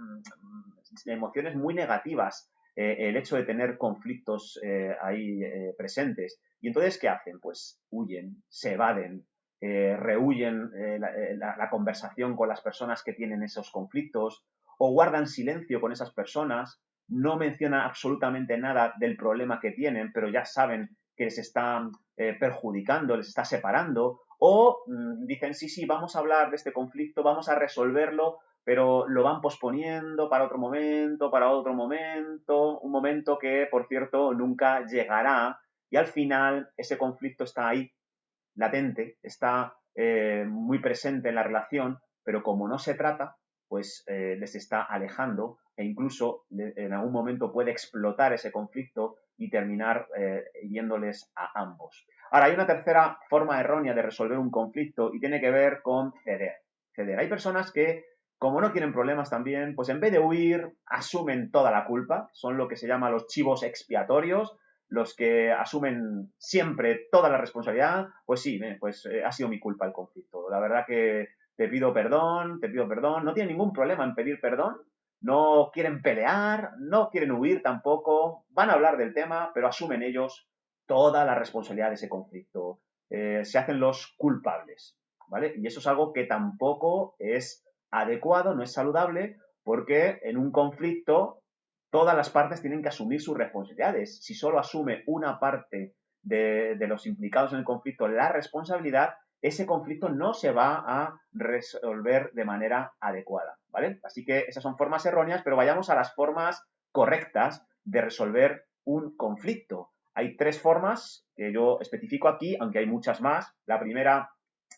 emociones muy negativas, el hecho de tener conflictos ahí presentes. Y entonces, ¿qué hacen? Pues huyen, se evaden, rehuyen la conversación con las personas que tienen esos conflictos o guardan silencio con esas personas, no mencionan absolutamente nada del problema que tienen, pero ya saben que les está perjudicando, les está separando, o dicen, sí, sí, vamos a hablar de este conflicto, vamos a resolverlo, pero lo van posponiendo para otro momento, un momento que, por cierto, nunca llegará, y al final ese conflicto está ahí, latente, está muy presente en la relación, pero como no se trata, pues les está alejando e incluso en algún momento puede explotar ese conflicto y terminar yéndoles a ambos. Ahora, hay una tercera forma errónea de resolver un conflicto y tiene que ver con ceder. Ceder. Hay personas que, como no quieren problemas también, pues en vez de huir, asumen toda la culpa, son lo que se llama los chivos expiatorios, los que asumen siempre toda la responsabilidad, pues sí, pues ha sido mi culpa el conflicto. La verdad que te pido perdón, no tienen ningún problema en pedir perdón, no quieren pelear, no quieren huir tampoco, van a hablar del tema, pero asumen ellos toda la responsabilidad de ese conflicto. Se hacen los culpables, ¿vale? Y eso es algo que tampoco es adecuado, no es saludable, porque en un conflicto todas las partes tienen que asumir sus responsabilidades. Si solo asume una parte de los implicados en el conflicto la responsabilidad, ese conflicto no se va a resolver de manera adecuada, ¿vale? Así que esas son formas erróneas, pero vayamos a las formas correctas de resolver un conflicto. Hay tres formas que yo especifico aquí, aunque hay muchas más. La primera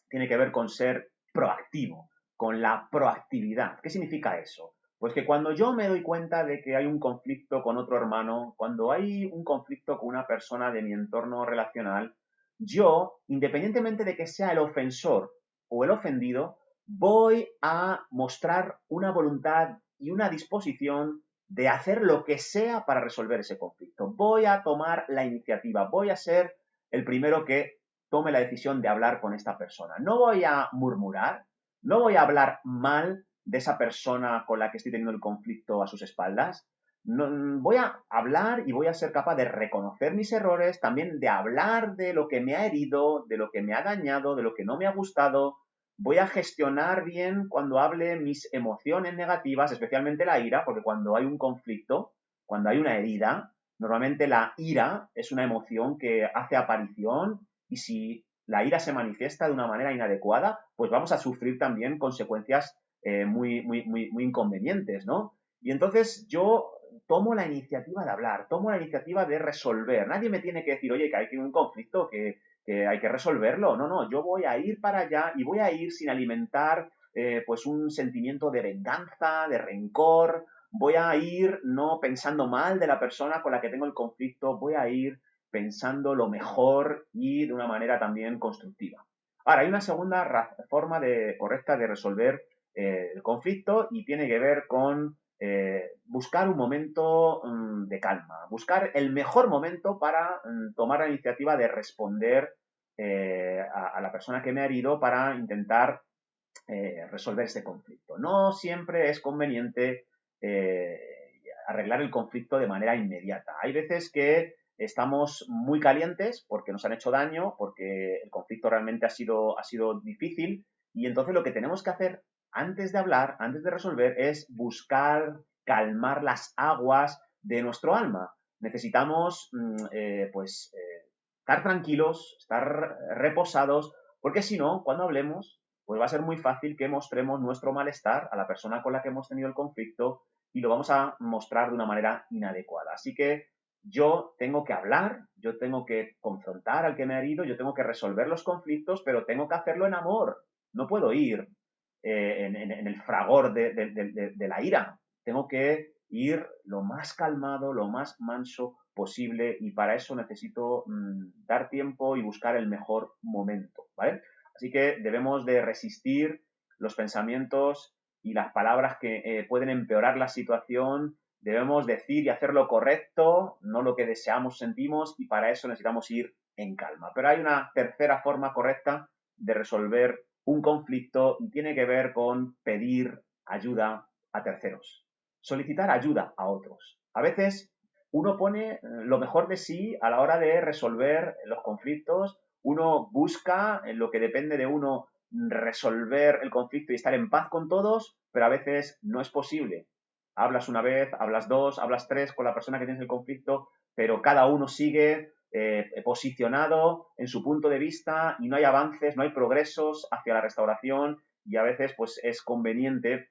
tiene que ver con ser proactivo, con la proactividad. ¿Qué significa eso? Pues que cuando yo me doy cuenta de que hay un conflicto con otro hermano, cuando hay un conflicto con una persona de mi entorno relacional, yo, independientemente de que sea el ofensor o el ofendido, voy a mostrar una voluntad y una disposición de hacer lo que sea para resolver ese conflicto. Voy a tomar la iniciativa, voy a ser el primero que tome la decisión de hablar con esta persona. No voy a murmurar, no voy a hablar mal de esa persona con la que estoy teniendo el conflicto a sus espaldas. No, voy a hablar y voy a ser capaz de reconocer mis errores, también de hablar de lo que me ha herido, de lo que me ha dañado, de lo que no me ha gustado. Voy a gestionar bien cuando hable mis emociones negativas, especialmente la ira, porque cuando hay un conflicto, cuando hay una herida, normalmente la ira es una emoción que hace aparición y si la ira se manifiesta de una manera inadecuada, pues vamos a sufrir también consecuencias muy inconvenientes, ¿no? Y entonces yo tomo la iniciativa de hablar, tomo la iniciativa de resolver. Nadie me tiene que decir, oye, que hay un conflicto, que hay que resolverlo. No, no, yo voy a ir para allá y voy a ir sin alimentar pues un sentimiento de venganza, de rencor. Voy a ir no pensando mal de la persona con la que tengo el conflicto, voy a ir pensando lo mejor y de una manera también constructiva. Ahora, hay una segunda forma correcta de resolver el conflicto y tiene que ver con buscar un momento de calma, buscar el mejor momento para tomar la iniciativa de responder a la persona que me ha herido para intentar resolver ese conflicto. No siempre es conveniente eh, arreglar el conflicto de manera inmediata. Hay veces que estamos muy calientes porque nos han hecho daño, porque el conflicto realmente ha sido difícil y entonces lo que tenemos que hacer antes de hablar, antes de resolver, es buscar calmar las aguas de nuestro alma. Necesitamos, estar tranquilos, estar reposados, porque si no, cuando hablemos, pues va a ser muy fácil que mostremos nuestro malestar a la persona con la que hemos tenido el conflicto y lo vamos a mostrar de una manera inadecuada. Así que yo tengo que hablar, yo tengo que confrontar al que me ha herido, yo tengo que resolver los conflictos, pero tengo que hacerlo en amor. No puedo ir en el fragor de la ira. tengo que ir lo más calmado, lo más manso posible y para eso necesito dar tiempo y buscar el mejor momento, ¿vale? Así que debemos de resistir los pensamientos y las palabras que pueden empeorar la situación. Debemos decir y hacer lo correcto, no lo que deseamos, sentimos, y para eso necesitamos ir en calma. Pero hay una tercera forma correcta de resolver un conflicto y tiene que ver con pedir ayuda a terceros, solicitar ayuda a otros. A veces uno pone lo mejor de sí a la hora de resolver los conflictos, uno busca en lo que depende de uno resolver el conflicto y estar en paz con todos, pero a veces no es posible. Hablas una vez, hablas dos, hablas tres con la persona que tienes el conflicto, pero cada uno sigue posicionado en su punto de vista y no hay avances, no hay progresos hacia la restauración y a veces pues es conveniente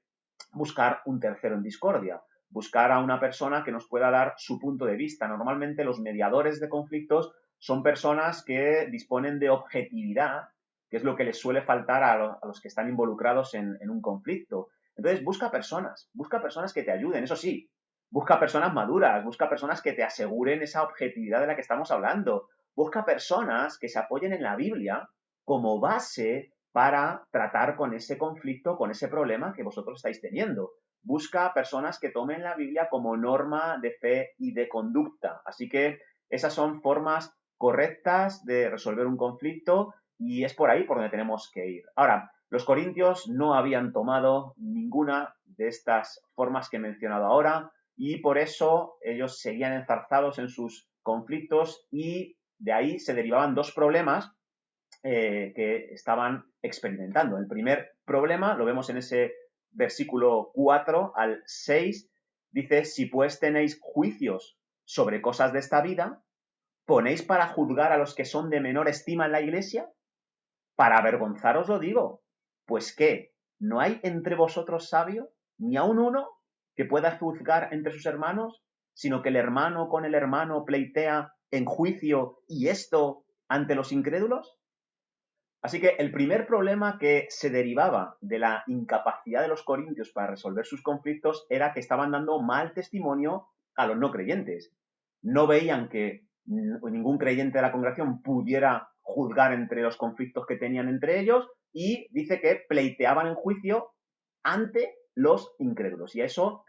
buscar un tercero en discordia, buscar a una persona que nos pueda dar su punto de vista. Normalmente los mediadores de conflictos son personas que disponen de objetividad, que es lo que les suele faltar a los que están involucrados en un conflicto. Entonces busca personas que te ayuden, eso sí, busca personas maduras, busca personas que te aseguren esa objetividad de la que estamos hablando, busca personas que se apoyen en la Biblia como base para tratar con ese conflicto, con ese problema que vosotros estáis teniendo. Busca personas que tomen la Biblia como norma de fe y de conducta. Así que esas son formas correctas de resolver un conflicto y es por ahí por donde tenemos que ir. Ahora, los corintios no habían tomado ninguna de estas formas que he mencionado ahora y por eso ellos seguían enzarzados en sus conflictos y de ahí se derivaban dos problemas que estaban experimentando. El primer problema lo vemos en ese versículo 4 al 6, dice, si pues tenéis juicios sobre cosas de esta vida, ¿ponéis para juzgar a los que son de menor estima en la iglesia? Para avergonzaros lo digo. Pues qué, ¿no hay entre vosotros sabio, ni aun uno, que pueda juzgar entre sus hermanos, sino que el hermano con el hermano pleitea en juicio y esto ante los incrédulos? Así que el primer problema que se derivaba de la incapacidad de los corintios para resolver sus conflictos era que estaban dando mal testimonio a los no creyentes. No veían que ningún creyente de la congregación pudiera juzgar entre los conflictos que tenían entre ellos y dice que pleiteaban en juicio ante los incrédulos. Y a eso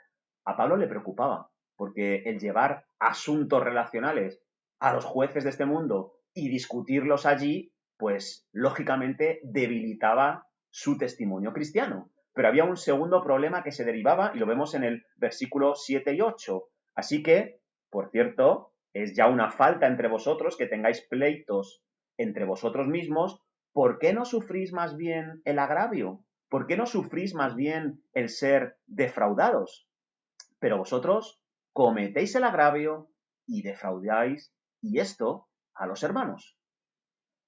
a Pablo le preocupaba, porque el llevar asuntos relacionales a los jueces de este mundo y discutirlos allí pues lógicamente debilitaba su testimonio cristiano. Pero había un segundo problema que se derivaba y lo vemos en el versículo 7 y 8. Así que, por cierto, es ya una falta entre vosotros que tengáis pleitos entre vosotros mismos. ¿Por qué no sufrís más bien el agravio? ¿Por qué no sufrís más bien el ser defraudados? Pero vosotros cometéis el agravio y defraudáis, y esto a los hermanos.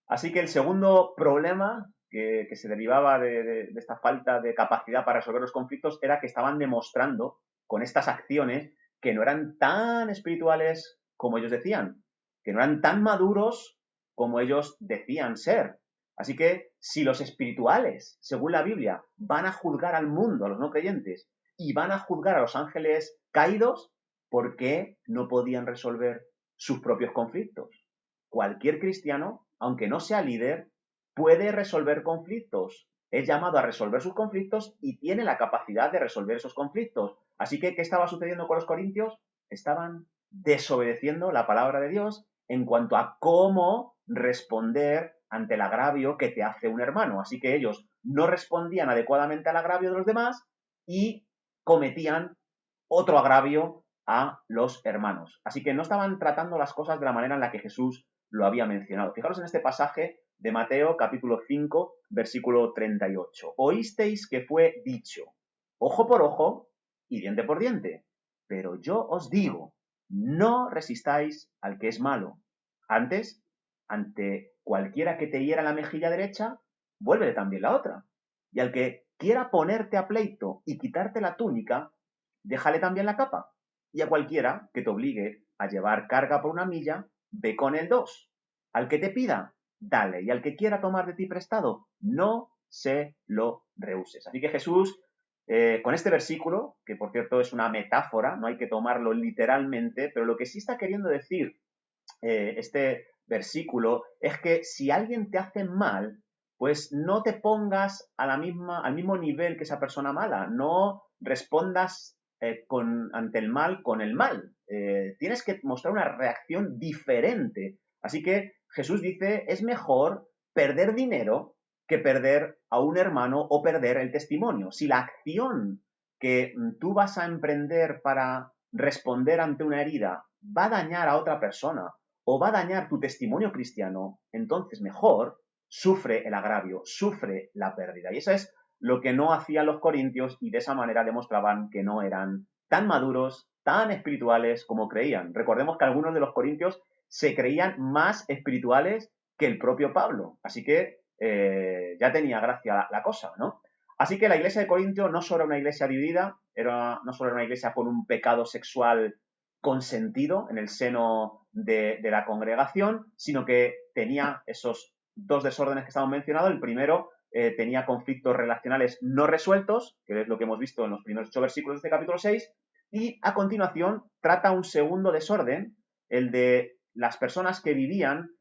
Así que el segundo problema que se derivaba de esta falta de capacidad para resolver los conflictos era que estaban demostrando con estas acciones que no eran tan espirituales como ellos decían, que no eran tan maduros como ellos decían ser. Así que si los espirituales, según la Biblia, van a juzgar al mundo, a los no creyentes, y van a juzgar a los ángeles caídos, ¿por qué no podían resolver sus propios conflictos? Cualquier cristiano, aunque no sea líder, puede resolver conflictos. Es llamado a resolver sus conflictos y tiene la capacidad de resolver esos conflictos. Así que, ¿qué estaba sucediendo con los corintios? Estaban desobedeciendo la palabra de Dios en cuanto a cómo responder ante el agravio que te hace un hermano. Así que ellos no respondían adecuadamente al agravio de los demás y cometían otro agravio a los hermanos. Así que no estaban tratando las cosas de la manera en la que Jesús lo había mencionado. Fijaros en este pasaje de Mateo capítulo 5, versículo 38. Oísteis que fue dicho, ojo por ojo y diente por diente. Pero yo os digo, no resistáis al que es malo. Antes, ante cualquiera que te hiera la mejilla derecha, vuélvele también la otra. Y al que quiera ponerte a pleito y quitarte la túnica, déjale también la capa. Y a cualquiera que te obligue a llevar carga por una milla, ve con el 2. Al que te pida, dale. Y al que quiera tomar de ti prestado, no se lo rehuses. Así que Jesús con este versículo, que por cierto es una metáfora, no hay que tomarlo literalmente, pero lo que sí está queriendo decir este versículo es que si alguien te hace mal, pues no te pongas al mismo nivel que esa persona mala, no respondas ante el mal con el mal. Tienes que mostrar una reacción diferente. Así que Jesús dice, es mejor perder dinero que perder a un hermano o perder el testimonio. Si la acción que tú vas a emprender para responder ante una herida va a dañar a otra persona o va a dañar tu testimonio cristiano, entonces mejor sufre el agravio, sufre la pérdida. Y eso es lo que no hacían los corintios y de esa manera demostraban que no eran tan maduros, tan espirituales como creían. Recordemos que algunos de los corintios se creían más espirituales que el propio Pablo. Así que ya tenía gracia la cosa, ¿no? Así que la iglesia de Corintio no solo era una iglesia dividida, no solo era una iglesia con un pecado sexual consentido en el seno de la congregación, sino que tenía esos dos desórdenes que estamos mencionando. El primero tenía conflictos relacionales no resueltos, que es lo que hemos visto en los primeros 8 versículos de este capítulo 6, y a continuación trata un segundo desorden, el de las personas que vivían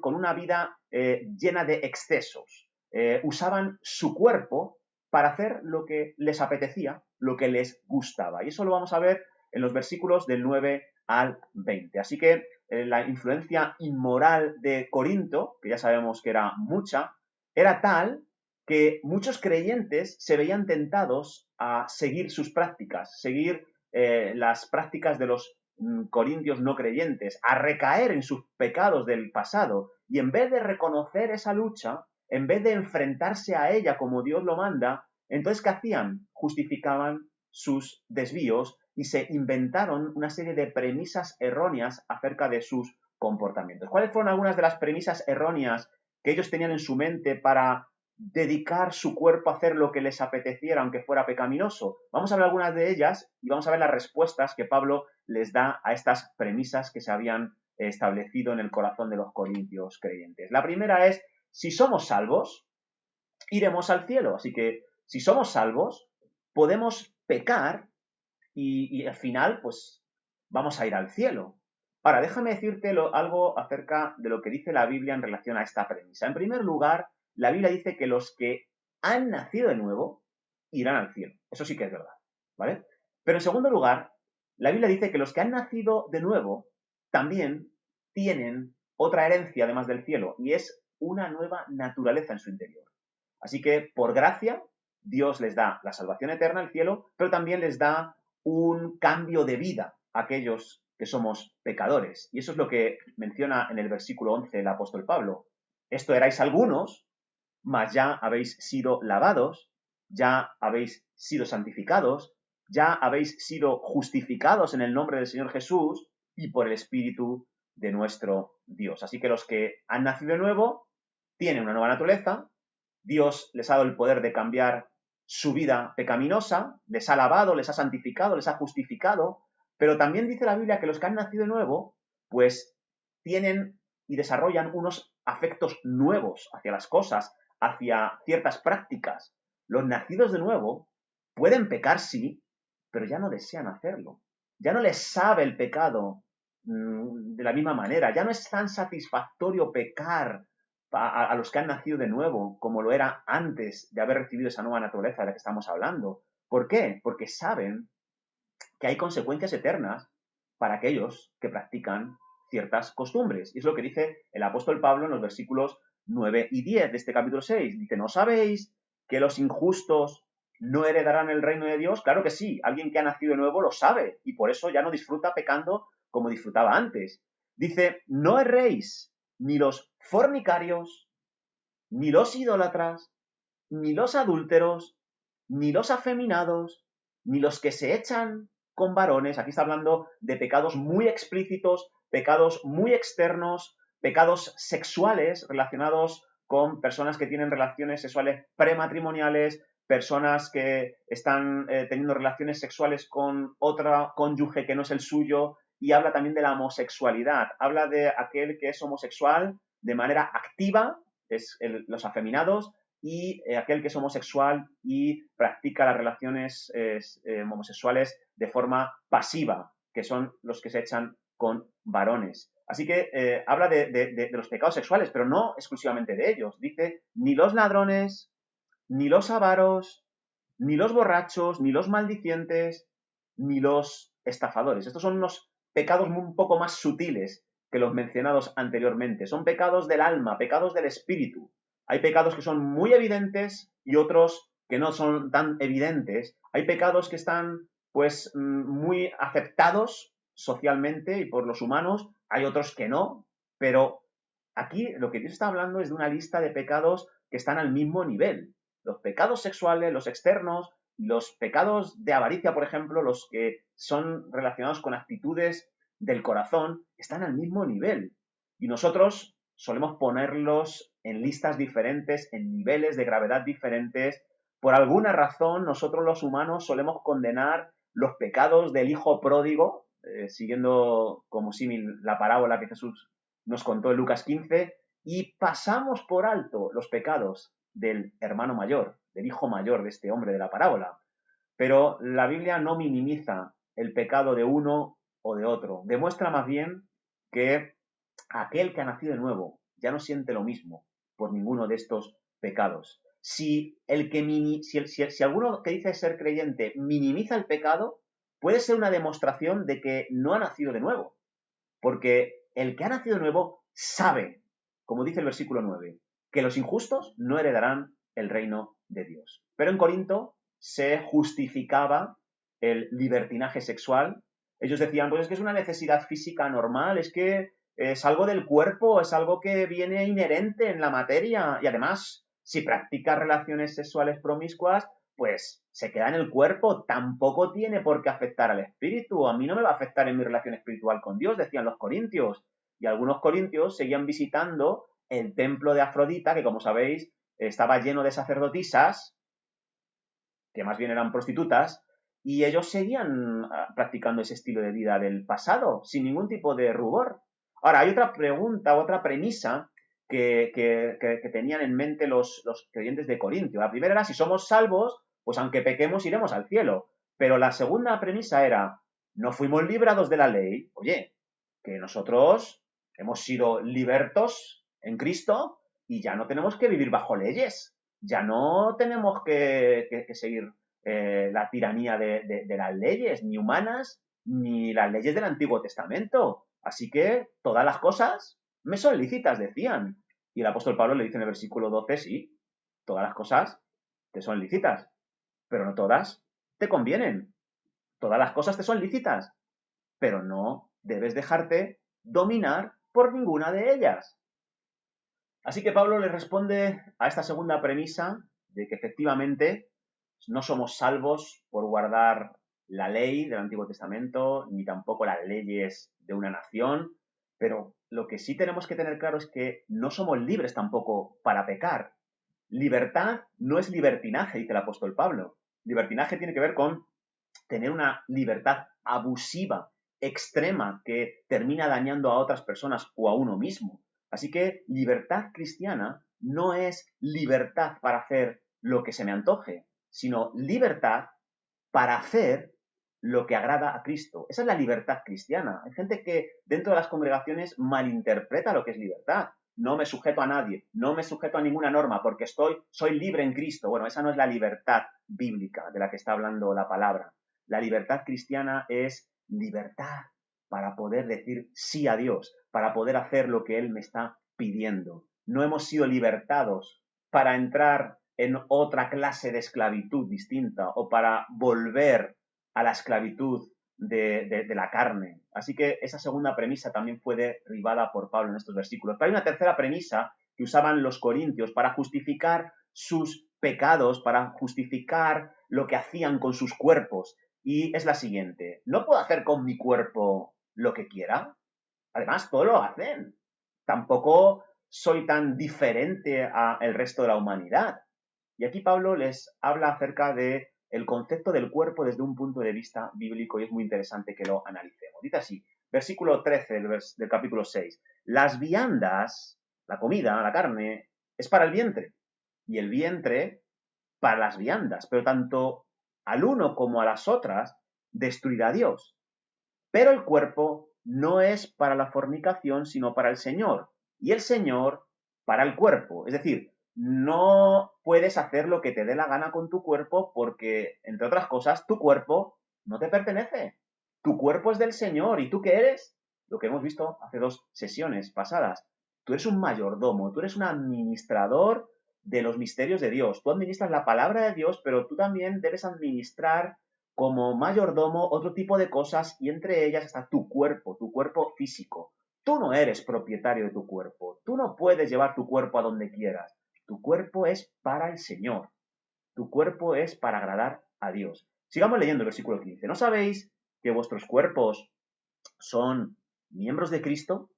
con una vida llena de excesos. Usaban su cuerpo para hacer lo que les apetecía, lo que les gustaba. Y eso lo vamos a ver en los versículos del 9 al 20. Así que la influencia inmoral de Corinto, que ya sabemos que era mucha, era tal que muchos creyentes se veían tentados a seguir sus prácticas, seguir las prácticas de los corintios no creyentes, a recaer en sus pecados del pasado, y en vez de reconocer esa lucha, en vez de enfrentarse a ella como Dios lo manda, entonces ¿qué hacían? Justificaban sus desvíos y se inventaron una serie de premisas erróneas acerca de sus comportamientos. ¿Cuáles fueron algunas de las premisas erróneas que ellos tenían en su mente para dedicar su cuerpo a hacer lo que les apeteciera, aunque fuera pecaminoso? Vamos a ver algunas de ellas y vamos a ver las respuestas que Pablo les da a estas premisas que se habían establecido en el corazón de los corintios creyentes. La primera es, si somos salvos, iremos al cielo. Así que, si somos salvos, podemos pecar y al final, pues, vamos a ir al cielo. Ahora, déjame decirte algo acerca de lo que dice la Biblia en relación a esta premisa. En primer lugar, la Biblia dice que los que han nacido de nuevo irán al cielo. Eso sí que es verdad, ¿vale? Pero en segundo lugar, la Biblia dice que los que han nacido de nuevo también tienen otra herencia además del cielo, y es una nueva naturaleza en su interior. Así que, por gracia, Dios les da la salvación eterna, el cielo, pero también les da un cambio de vida a aquellos que somos pecadores. Y eso es lo que menciona en el versículo 11 el apóstol Pablo. Esto erais algunos, mas ya habéis sido lavados, ya habéis sido santificados, ya habéis sido justificados en el nombre del Señor Jesús y por el Espíritu de nuestro Dios. Así que los que han nacido de nuevo tienen una nueva naturaleza. Dios les ha dado el poder de cambiar su vida pecaminosa, les ha lavado, les ha santificado, les ha justificado, pero también dice la Biblia que los que han nacido de nuevo, pues tienen y desarrollan unos afectos nuevos hacia las cosas, hacia ciertas prácticas. Los nacidos de nuevo pueden pecar, sí, pero ya no desean hacerlo. Ya no les sabe el pecado de la misma manera. Ya no es tan satisfactorio pecar a los que han nacido de nuevo, como lo era antes de haber recibido esa nueva naturaleza de la que estamos hablando. ¿Por qué? Porque saben que hay consecuencias eternas para aquellos que practican ciertas costumbres. Y es lo que dice el apóstol Pablo en los versículos 9 y 10 de este capítulo 6. Dice, ¿no sabéis que los injustos no heredarán el reino de Dios? Claro que sí, alguien que ha nacido de nuevo lo sabe y por eso ya no disfruta pecando como disfrutaba antes. Dice, no erréis, ni los fornicarios, ni los idólatras, ni los adúlteros, ni los afeminados, ni los que se echan con varones. Aquí está hablando de pecados muy explícitos, pecados muy externos, pecados sexuales relacionados con personas que tienen relaciones sexuales prematrimoniales, personas que están teniendo relaciones sexuales con otra cónyuge que no es el suyo, y habla también de la homosexualidad. Habla de aquel que es homosexual de manera activa, los afeminados, y aquel que es homosexual y practica las relaciones homosexuales de forma pasiva, que son los que se echan con varones. Así que habla de los pecados sexuales, pero no exclusivamente de ellos. Dice, ni los ladrones, ni los avaros, ni los borrachos, ni los maldicientes, ni los estafadores. Estos son unos pecados un poco más sutiles que los mencionados anteriormente. Son pecados del alma, pecados del espíritu. Hay pecados que son muy evidentes y otros que no son tan evidentes. Hay pecados que están, pues, muy aceptados socialmente y por los humanos. Hay otros que no, pero aquí lo que Dios está hablando es de una lista de pecados que están al mismo nivel. Los pecados sexuales, los externos, los pecados de avaricia, por ejemplo, los que son relacionados con actitudes del corazón, están al mismo nivel. Y nosotros solemos ponerlos en listas diferentes, en niveles de gravedad diferentes. Por alguna razón, nosotros los humanos solemos condenar los pecados del hijo pródigo, siguiendo como símil la parábola que Jesús nos contó en Lucas 15, y pasamos por alto los pecados del hermano mayor, del hijo mayor de este hombre de la parábola. Pero la Biblia no minimiza el pecado de uno o de otro. Demuestra más bien que aquel que ha nacido de nuevo ya no siente lo mismo por ninguno de estos pecados. Si alguno que dice ser creyente minimiza el pecado, puede ser una demostración de que no ha nacido de nuevo. Porque el que ha nacido de nuevo sabe, como dice el versículo 9, que los injustos no heredarán el reino de Dios. Pero en Corinto se justificaba el libertinaje sexual. Ellos decían, pues es que es una necesidad física normal, es que es algo del cuerpo, es algo que viene inherente en la materia. Y además, si practicas relaciones sexuales promiscuas, pues se queda en el cuerpo, tampoco tiene por qué afectar al espíritu. A mí no me va a afectar en mi relación espiritual con Dios, decían los corintios. Y algunos corintios seguían visitando el templo de Afrodita, que como sabéis estaba lleno de sacerdotisas, que más bien eran prostitutas, y ellos seguían practicando ese estilo de vida del pasado, sin ningún tipo de rubor. Ahora, hay otra pregunta, otra premisa que tenían en mente los creyentes de Corintio. La primera era, si somos salvos, pues aunque pequemos iremos al cielo. Pero la segunda premisa era, no fuimos librados de la ley. Oye, que nosotros hemos sido libertos en Cristo y ya no tenemos que vivir bajo leyes. Ya no tenemos que seguir la tiranía de las leyes, ni humanas, ni las leyes del Antiguo Testamento. Así que todas las cosas me son lícitas, decían. Y el apóstol Pablo le dice en el versículo 12, sí, todas las cosas te son lícitas, pero no todas te convienen. Todas las cosas te son lícitas, pero no debes dejarte dominar por ninguna de ellas. Así que Pablo le responde a esta segunda premisa de que efectivamente no somos salvos por guardar la ley del Antiguo Testamento, ni tampoco las leyes de una nación, pero lo que sí tenemos que tener claro es que no somos libres tampoco para pecar. Libertad no es libertinaje, dice el apóstol Pablo. Libertinaje tiene que ver con tener una libertad abusiva, extrema, que termina dañando a otras personas o a uno mismo. Así que libertad cristiana no es libertad para hacer lo que se me antoje, sino libertad para hacer lo que agrada a Cristo. Esa es la libertad cristiana. Hay gente que dentro de las congregaciones malinterpreta lo que es libertad. No me sujeto a nadie, no me sujeto a ninguna norma porque soy libre en Cristo. Bueno, esa no es la libertad bíblica de la que está hablando la palabra. La libertad cristiana es libertad para poder decir sí a Dios, para poder hacer lo que Él me está pidiendo. No hemos sido libertados para entrar en otra clase de esclavitud distinta o para volver a la esclavitud de la carne. Así que esa segunda premisa también fue derribada por Pablo en estos versículos. Pero hay una tercera premisa que usaban los corintios para justificar sus pecados, para justificar lo que hacían con sus cuerpos. Y es la siguiente: ¿no puedo hacer con mi cuerpo lo que quiera? Además, todo lo hacen. Tampoco soy tan diferente al resto de la humanidad. Y aquí Pablo les habla acerca de el concepto del cuerpo desde un punto de vista bíblico y es muy interesante que lo analicemos. Dice así, versículo 13 del capítulo 6. Las viandas, la comida, la carne, es para el vientre y el vientre para las viandas, pero tanto al uno como a las otras destruirá Dios. Pero el cuerpo no es para la fornicación, sino para el Señor, y el Señor para el cuerpo. Es decir, no puedes hacer lo que te dé la gana con tu cuerpo porque, entre otras cosas, tu cuerpo no te pertenece. Tu cuerpo es del Señor. ¿Y tú qué eres? Lo que hemos visto hace 2 sesiones pasadas. Tú eres un mayordomo, tú eres un administrador de los misterios de Dios. Tú administras la palabra de Dios, pero tú también debes administrar como mayordomo otro tipo de cosas y entre ellas está tu cuerpo físico. Tú no eres propietario de tu cuerpo. Tú no puedes llevar tu cuerpo a donde quieras. Tu cuerpo es para el Señor. Tu cuerpo es para agradar a Dios. Sigamos leyendo el versículo 15. ¿No sabéis que vuestros cuerpos son miembros de Cristo?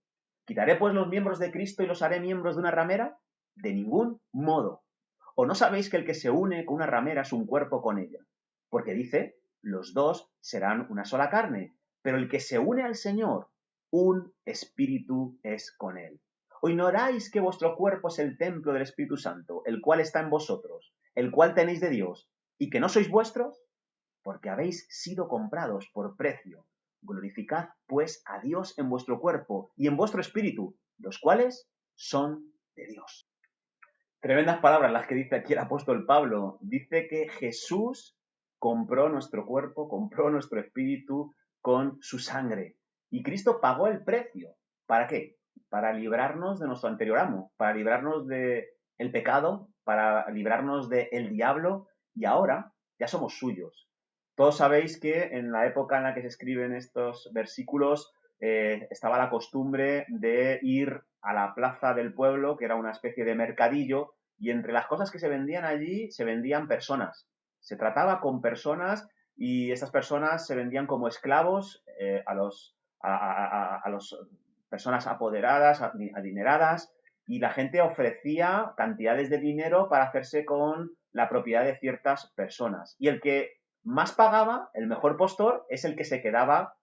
¿Quitaré pues los miembros de Cristo y los haré miembros de una ramera? De ningún modo. ¿O no sabéis que el que se une con una ramera es un cuerpo con ella? Porque dice, los dos serán una sola carne, pero el que se une al Señor, un espíritu es con él. ¿O ignoráis que vuestro cuerpo es el templo del Espíritu Santo, el cual está en vosotros, el cual tenéis de Dios, y que no sois vuestros? Porque habéis sido comprados por precio. Glorificad, pues, a Dios en vuestro cuerpo y en vuestro espíritu, los cuales son de Dios. Tremendas palabras las que dice aquí el apóstol Pablo. Dice que Jesús compró nuestro cuerpo, compró nuestro espíritu con su sangre. Y Cristo pagó el precio. ¿Para qué? Para librarnos de nuestro anterior amo, para librarnos del pecado, para librarnos del diablo, y ahora ya somos suyos. Todos sabéis que en la época en la que se escriben estos versículos estaba la costumbre de ir a la plaza del pueblo, que era una especie de mercadillo, y entre las cosas que se vendían allí se vendían personas. Se trataba con personas y estas personas se vendían como esclavos a los personas apoderadas, adineradas, y la gente ofrecía cantidades de dinero para hacerse con la propiedad de ciertas personas. Y el que más pagaba, el mejor postor, es el que se quedaba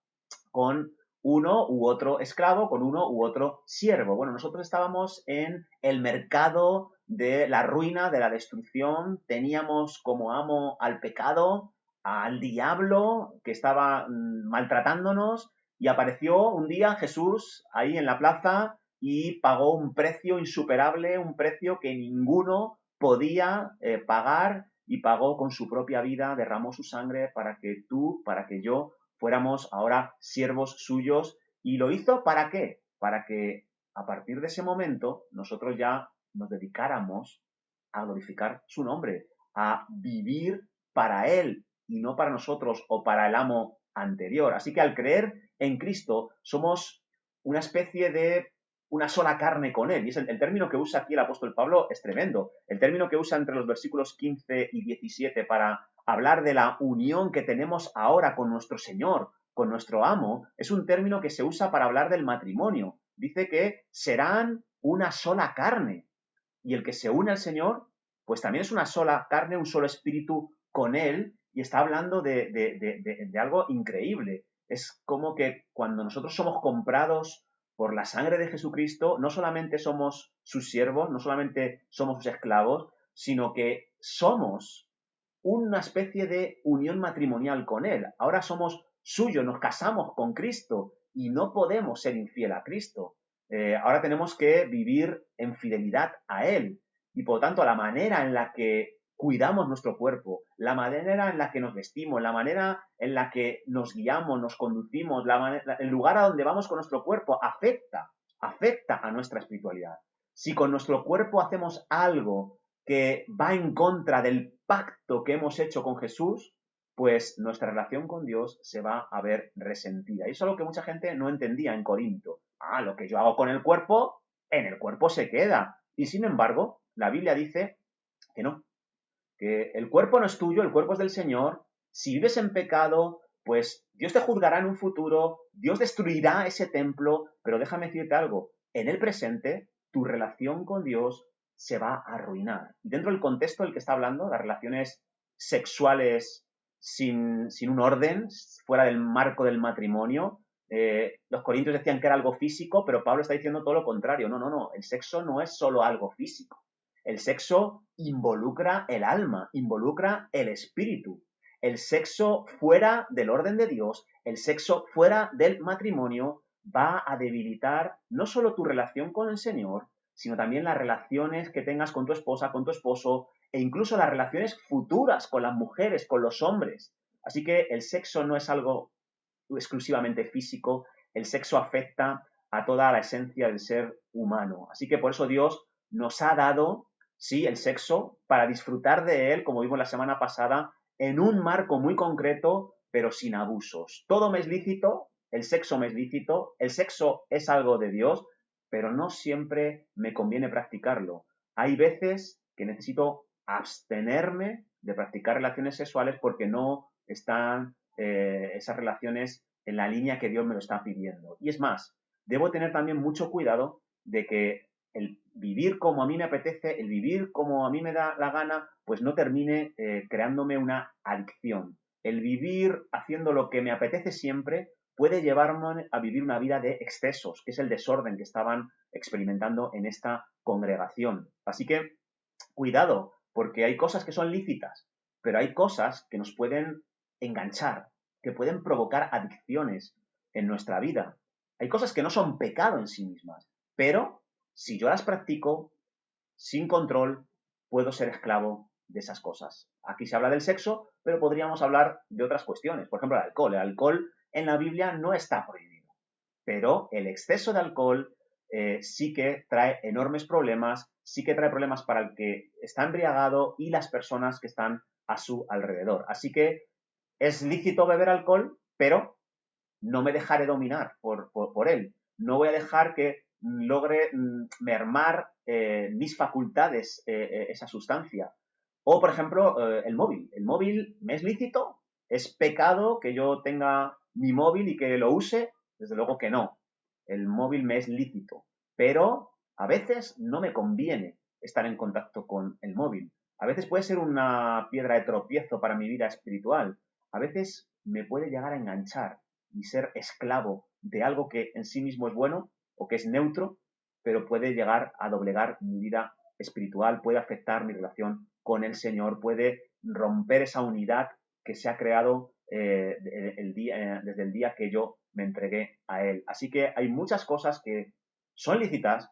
con uno u otro esclavo, con uno u otro siervo. Bueno, nosotros estábamos en el mercado de la ruina, de la destrucción, teníamos como amo al pecado, al diablo que estaba maltratándonos, y apareció un día Jesús ahí en la plaza y pagó un precio insuperable, un precio que ninguno podía pagar, y pagó con su propia vida, derramó su sangre para que tú, para que yo fuéramos ahora siervos suyos. ¿Y lo hizo para qué? Para que a partir de ese momento nosotros ya nos dedicáramos a glorificar su nombre, a vivir para Él y no para nosotros o para el amo anterior. Así que al creer en Cristo somos una especie de una sola carne con Él. Y es el término que usa aquí el apóstol Pablo es tremendo. El término que usa entre los versículos 15 y 17 para hablar de la unión que tenemos ahora con nuestro Señor, con nuestro amo, es un término que se usa para hablar del matrimonio. Dice que serán una sola carne. Y el que se une al Señor, pues también es una sola carne, un solo espíritu con Él, y está hablando de algo increíble. Es como que cuando nosotros somos comprados por la sangre de Jesucristo, no solamente somos sus siervos, no solamente somos sus esclavos, sino que somos una especie de unión matrimonial con Él. Ahora somos suyos, nos casamos con Cristo y no podemos ser infiel a Cristo. Ahora tenemos que vivir en fidelidad a Él. Y por lo tanto, la manera en la que cuidamos nuestro cuerpo, la manera en la que nos vestimos, la manera en la que nos guiamos, nos conducimos, el lugar a donde vamos con nuestro cuerpo afecta a nuestra espiritualidad. Si con nuestro cuerpo hacemos algo que va en contra del pacto que hemos hecho con Jesús, pues nuestra relación con Dios se va a ver resentida. Y eso es lo que mucha gente no entendía en Corinto. Lo que yo hago con el cuerpo, en el cuerpo se queda. Y sin embargo, la Biblia dice que no, que el cuerpo no es tuyo, el cuerpo es del Señor. Si vives en pecado, pues Dios te juzgará en un futuro, Dios destruirá ese templo, pero déjame decirte algo, en el presente tu relación con Dios se va a arruinar. Y dentro del contexto del que está hablando, las relaciones sexuales sin un orden, fuera del marco del matrimonio, los corintios decían que era algo físico, pero Pablo está diciendo todo lo contrario. No, el sexo no es solo algo físico. El sexo involucra el alma, involucra el espíritu. El sexo fuera del orden de Dios, el sexo fuera del matrimonio, va a debilitar no solo tu relación con el Señor, sino también las relaciones que tengas con tu esposa, con tu esposo, e incluso las relaciones futuras con las mujeres, con los hombres. Así que el sexo no es algo exclusivamente físico, el sexo afecta a toda la esencia del ser humano. Así que por eso Dios nos ha dado, sí, el sexo para disfrutar de él, como vimos la semana pasada, en un marco muy concreto, pero sin abusos. Todo me es lícito, el sexo me es lícito, el sexo es algo de Dios, pero no siempre me conviene practicarlo. Hay veces que necesito abstenerme de practicar relaciones sexuales porque no están esas relaciones en la línea que Dios me lo está pidiendo. Y es más, debo tener también mucho cuidado de que el vivir como a mí me apetece, el vivir como a mí me da la gana, pues no termine creándome una adicción. El vivir haciendo lo que me apetece siempre puede llevarme a vivir una vida de excesos, que es el desorden que estaban experimentando en esta congregación. Así que, cuidado, porque hay cosas que son lícitas, pero hay cosas que nos pueden enganchar, que pueden provocar adicciones en nuestra vida. Hay cosas que no son pecado en sí mismas, pero si yo las practico sin control, puedo ser esclavo de esas cosas. Aquí se habla del sexo, pero podríamos hablar de otras cuestiones. Por ejemplo, el alcohol. El alcohol en la Biblia no está prohibido, pero el exceso de alcohol sí que trae enormes problemas, sí que trae problemas para el que está embriagado y las personas que están a su alrededor. Así que es lícito beber alcohol, pero no me dejaré dominar por él. No voy a dejar que logre mermar mis facultades esa sustancia. O, por ejemplo, el móvil. El móvil me es lícito, es pecado que yo tenga mi móvil y que lo use, desde luego que no. El móvil me es lícito, pero a veces no me conviene estar en contacto con el móvil. A veces puede ser una piedra de tropiezo para mi vida espiritual. A veces me puede llegar a enganchar y ser esclavo de algo que en sí mismo es bueno o que es neutro, pero puede llegar a doblegar mi vida espiritual, puede afectar mi relación con el Señor, puede romper esa unidad que se ha creado desde el día que yo me entregué a Él. Así que hay muchas cosas que son lícitas,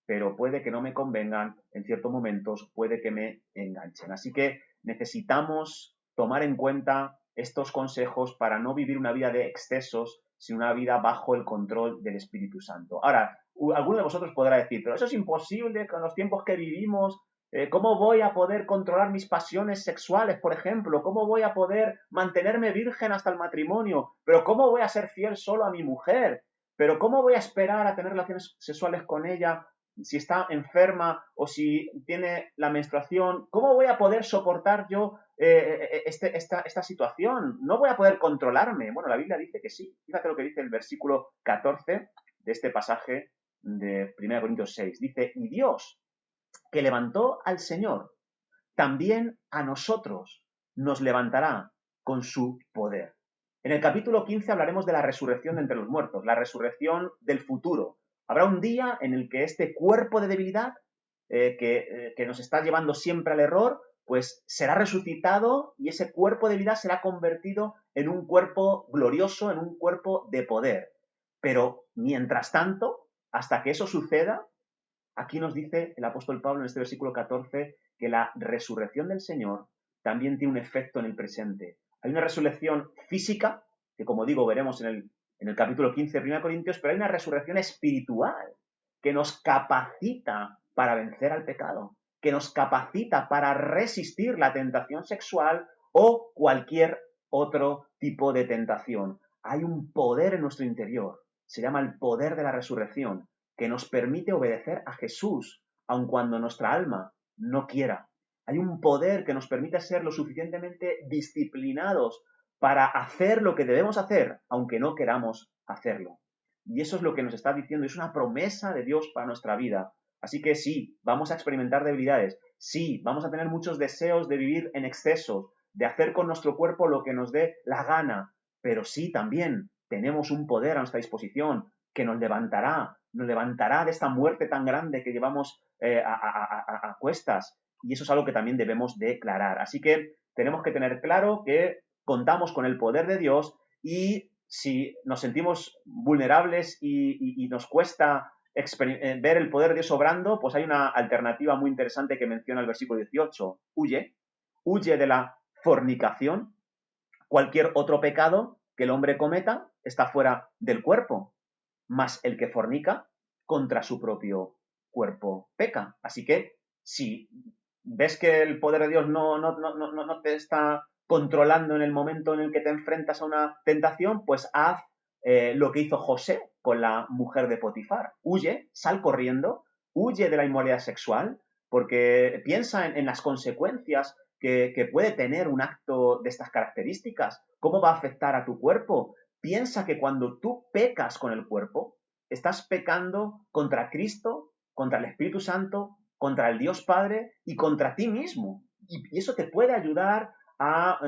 pero puede que no me convengan en ciertos momentos, puede que me enganchen. Así que necesitamos tomar en cuenta estos consejos para no vivir una vida de excesos, sino una vida bajo el control del Espíritu Santo. Ahora, alguno de vosotros podrá decir, pero eso es imposible con los tiempos que vivimos. ¿Cómo voy a poder controlar mis pasiones sexuales, por ejemplo? ¿Cómo voy a poder mantenerme virgen hasta el matrimonio? ¿Pero cómo voy a ser fiel solo a mi mujer? ¿Pero cómo voy a esperar a tener relaciones sexuales con ella si está enferma o si tiene la menstruación? ¿Cómo voy a poder soportar yo esta situación? ¿No voy a poder controlarme? Bueno, la Biblia dice que sí. Fíjate lo que dice el versículo 14 de este pasaje de 1 Corintios 6. Dice, y Dios, que levantó al Señor, también a nosotros nos levantará con su poder. En el capítulo 15 hablaremos de la resurrección de entre los muertos, la resurrección del futuro. Habrá un día en el que este cuerpo de debilidad que nos está llevando siempre al error, pues será resucitado y ese cuerpo de debilidad será convertido en un cuerpo glorioso, en un cuerpo de poder. Pero mientras tanto, hasta que eso suceda, aquí nos dice el apóstol Pablo en este versículo 14 que la resurrección del Señor también tiene un efecto en el presente. Hay una resurrección física, que como digo veremos en el capítulo 15 de 1 Corintios, pero hay una resurrección espiritual que nos capacita para vencer al pecado, que nos capacita para resistir la tentación sexual o cualquier otro tipo de tentación. Hay un poder en nuestro interior, se llama el poder de la resurrección, que nos permite obedecer a Jesús, aun cuando nuestra alma no quiera. Hay un poder que nos permite ser lo suficientemente disciplinados para hacer lo que debemos hacer, aunque no queramos hacerlo. Y eso es lo que nos está diciendo, es una promesa de Dios para nuestra vida. Así que sí, vamos a experimentar debilidades, sí, vamos a tener muchos deseos de vivir en excesos, de hacer con nuestro cuerpo lo que nos dé la gana, pero sí también tenemos un poder a nuestra disposición que nos levantará de esta muerte tan grande que llevamos a cuestas. Y eso es algo que también debemos declarar. Así que tenemos que tener claro que contamos con el poder de Dios y si nos sentimos vulnerables y nos cuesta ver el poder de Dios obrando, pues hay una alternativa muy interesante que menciona el versículo 18. Huye de la fornicación. Cualquier otro pecado que el hombre cometa está fuera del cuerpo, mas el que fornica contra su propio cuerpo peca. Así que si ves que el poder de Dios no te está controlando en el momento en el que te enfrentas a una tentación, pues haz lo que hizo José con la mujer de Potifar. Huye, sal corriendo, huye de la inmoralidad sexual, porque piensa en las consecuencias que puede tener un acto de estas características. ¿Cómo va a afectar a tu cuerpo? Piensa que cuando tú pecas con el cuerpo, estás pecando contra Cristo, contra el Espíritu Santo, contra el Dios Padre y contra ti mismo. Y eso te puede ayudar a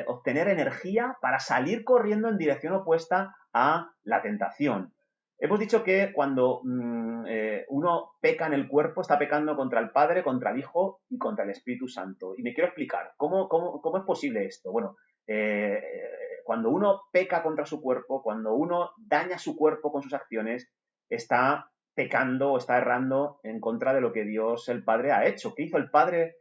obtener energía para salir corriendo en dirección opuesta a la tentación. Hemos dicho que cuando uno peca en el cuerpo, está pecando contra el Padre, contra el Hijo y contra el Espíritu Santo. Y me quiero explicar, ¿cómo es posible esto? Bueno, cuando uno peca contra su cuerpo, cuando uno daña su cuerpo con sus acciones, está pecando o está errando en contra de lo que Dios el Padre ha hecho. ¿Qué hizo el Padre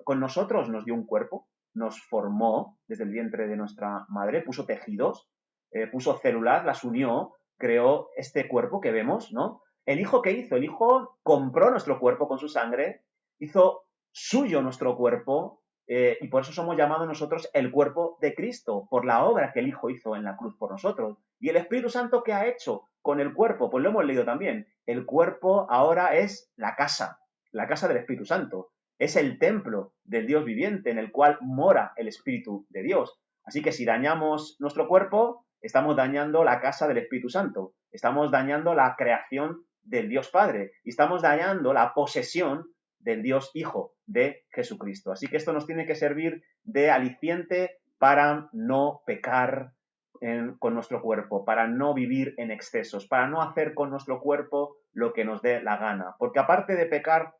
con nosotros? Nos dio un cuerpo, nos formó desde el vientre de nuestra madre, puso tejidos, puso células, las unió, creó este cuerpo que vemos, ¿no? ¿El Hijo qué hizo? El Hijo compró nuestro cuerpo con su sangre, hizo suyo nuestro cuerpo, y por eso somos llamados nosotros el cuerpo de Cristo, por la obra que el Hijo hizo en la cruz por nosotros. ¿Y el Espíritu Santo qué ha hecho con el cuerpo? Pues lo hemos leído también. El cuerpo ahora es la casa del Espíritu Santo. Es el templo del Dios viviente en el cual mora el Espíritu de Dios. Así que si dañamos nuestro cuerpo, estamos dañando la casa del Espíritu Santo. Estamos dañando la creación del Dios Padre y estamos dañando la posesión del Dios Hijo de Jesucristo. Así que esto nos tiene que servir de aliciente para no pecar con nuestro cuerpo, para no vivir en excesos, para no hacer con nuestro cuerpo lo que nos dé la gana. Porque aparte de pecar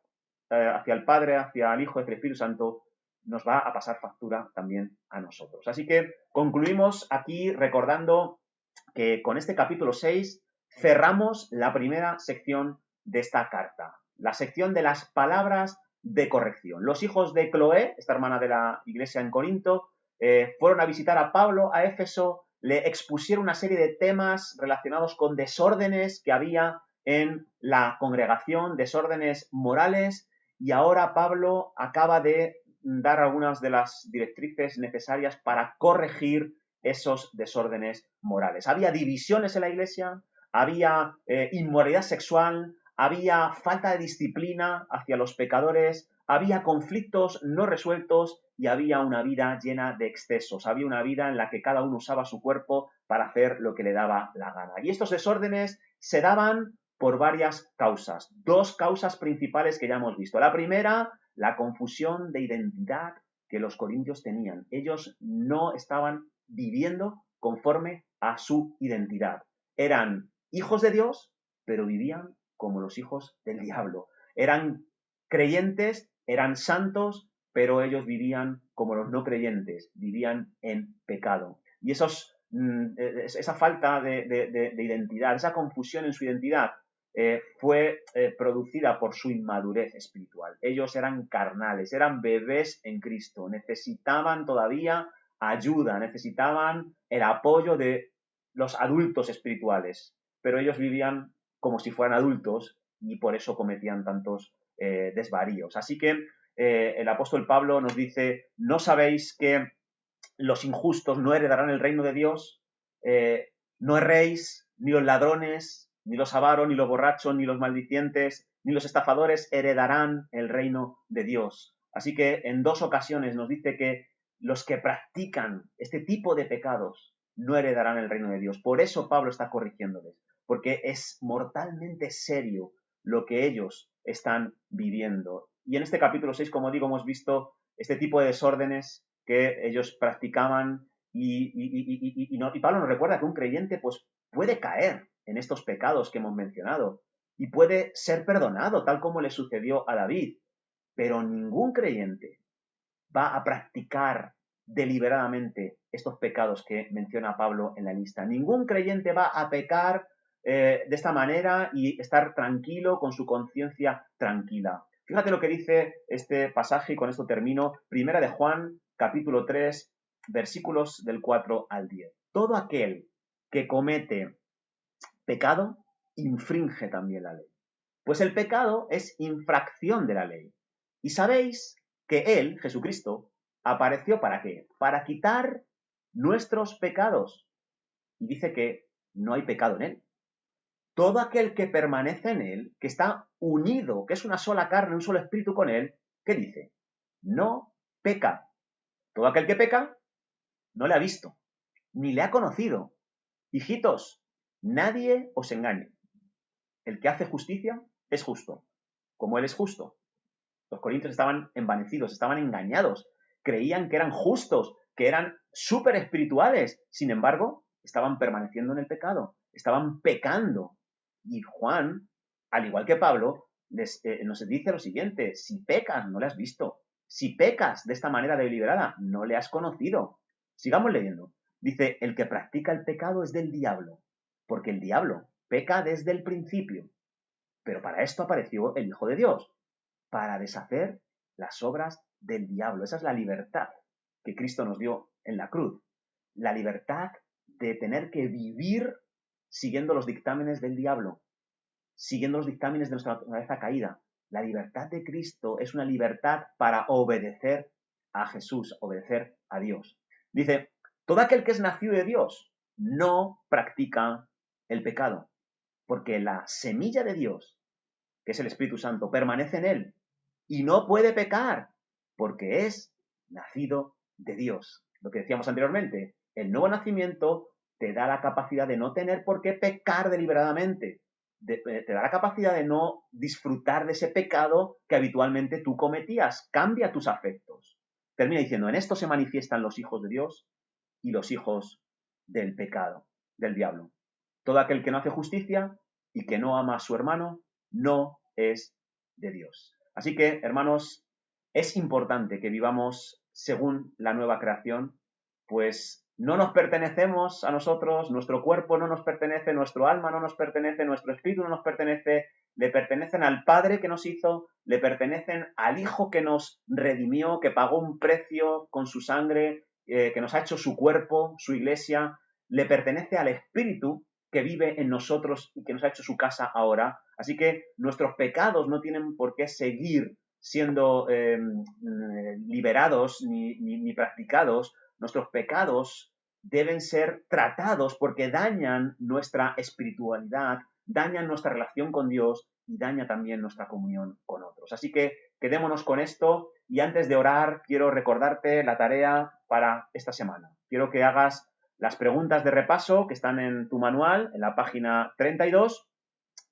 hacia el Padre, hacia el Hijo, hacia el Espíritu Santo, nos va a pasar factura también a nosotros. Así que concluimos aquí recordando que con este capítulo 6 cerramos la primera sección de esta carta, la sección de las palabras de corrección. Los hijos de Cloé, esta hermana de la iglesia en Corinto, fueron a visitar a Pablo a Éfeso, le expusieron una serie de temas relacionados con desórdenes que había en la congregación, desórdenes morales, y ahora Pablo acaba de dar algunas de las directrices necesarias para corregir esos desórdenes morales. Había divisiones en la iglesia, había inmoralidad sexual, había falta de disciplina hacia los pecadores, había conflictos no resueltos y había una vida llena de excesos. Había una vida en la que cada uno usaba su cuerpo para hacer lo que le daba la gana. Y estos desórdenes se daban por varias causas. Dos causas principales que ya hemos visto. La primera, la confusión de identidad que los corintios tenían. Ellos no estaban viviendo conforme a su identidad. Eran hijos de Dios, pero vivían como los hijos del diablo. Eran creyentes, eran santos, pero ellos vivían como los no creyentes, vivían en pecado. Y esa falta de identidad, esa confusión en su identidad, fue producida por su inmadurez espiritual. Ellos eran carnales, eran bebés en Cristo, necesitaban todavía ayuda, necesitaban el apoyo de los adultos espirituales, pero ellos vivían como si fueran adultos y por eso cometían tantos desvaríos. Así que el apóstol Pablo nos dice, ¿no sabéis que los injustos no heredarán el reino de Dios? No erréis, ni los ladrones, ni los avaros, ni los borrachos, ni los maldicientes, ni los estafadores heredarán el reino de Dios. Así que en dos ocasiones nos dice que los que practican este tipo de pecados no heredarán el reino de Dios. Por eso Pablo está corrigiéndoles, porque es mortalmente serio lo que ellos están viviendo. Y en este capítulo 6, como digo, hemos visto este tipo de desórdenes que ellos practicaban y Pablo nos recuerda que un creyente pues, puede caer en estos pecados que hemos mencionado. y puede ser perdonado, tal como le sucedió a David. Pero ningún creyente va a practicar deliberadamente estos pecados que menciona Pablo en la lista. Ningún creyente va a pecar de esta manera y estar tranquilo, con su conciencia tranquila. Fíjate lo que dice este pasaje, y con esto termino. Primera de Juan, capítulo 3, versículos del 4 al 10. Todo aquel que comete pecado infringe también la ley. Pues el pecado es infracción de la ley. Y sabéis que Él, Jesucristo, apareció ¿para qué? Para quitar nuestros pecados. Y dice que no hay pecado en Él. Todo aquel que permanece en Él, que está unido, que es una sola carne, un solo espíritu con Él, ¿qué dice? No peca. Todo aquel que peca no le ha visto, ni le ha conocido. Hijitos, nadie os engañe. El que hace justicia es justo, como Él es justo. Los corintios estaban envanecidos, estaban engañados, creían que eran justos, que eran súper espirituales. Sin embargo, estaban permaneciendo en el pecado, estaban pecando. Y Juan, al igual que Pablo, nos dice lo siguiente: si pecas, no le has visto. Si pecas de esta manera deliberada, no le has conocido. Sigamos leyendo. Dice, el que practica el pecado es del diablo, porque el diablo peca desde el principio. Pero para esto apareció el Hijo de Dios, para deshacer las obras del diablo. Esa es la libertad que Cristo nos dio en la cruz. La libertad de tener que vivir siguiendo los dictámenes del diablo, siguiendo los dictámenes de nuestra naturaleza caída. La libertad de Cristo es una libertad para obedecer a Jesús, obedecer a Dios. Dice, todo aquel que es nacido de Dios no practica el pecado, porque la semilla de Dios, que es el Espíritu Santo, permanece en él y no puede pecar porque es nacido de Dios. Lo que decíamos anteriormente, el nuevo nacimiento te da la capacidad de no tener por qué pecar deliberadamente. Te da la capacidad de no disfrutar de ese pecado que habitualmente tú cometías. Cambia tus afectos. Termina diciendo, en esto se manifiestan los hijos de Dios y los hijos del pecado, del diablo. Todo aquel que no hace justicia y que no ama a su hermano no es de Dios. Así que, hermanos, es importante que vivamos según la nueva creación, pues no nos pertenecemos a nosotros, nuestro cuerpo no nos pertenece, nuestro alma no nos pertenece, nuestro espíritu no nos pertenece, le pertenecen al Padre que nos hizo, le pertenecen al Hijo que nos redimió, que pagó un precio con su sangre, que nos ha hecho su cuerpo, su iglesia, le pertenece al Espíritu que vive en nosotros y que nos ha hecho su casa ahora. Así que nuestros pecados no tienen por qué seguir siendo liberados ni practicados. Nuestros pecados deben ser tratados porque dañan nuestra espiritualidad, dañan nuestra relación con Dios y daña también nuestra comunión con otros. Así que quedémonos con esto, y antes de orar quiero recordarte la tarea para esta semana. Quiero que hagas las preguntas de repaso que están en tu manual, en la página 32,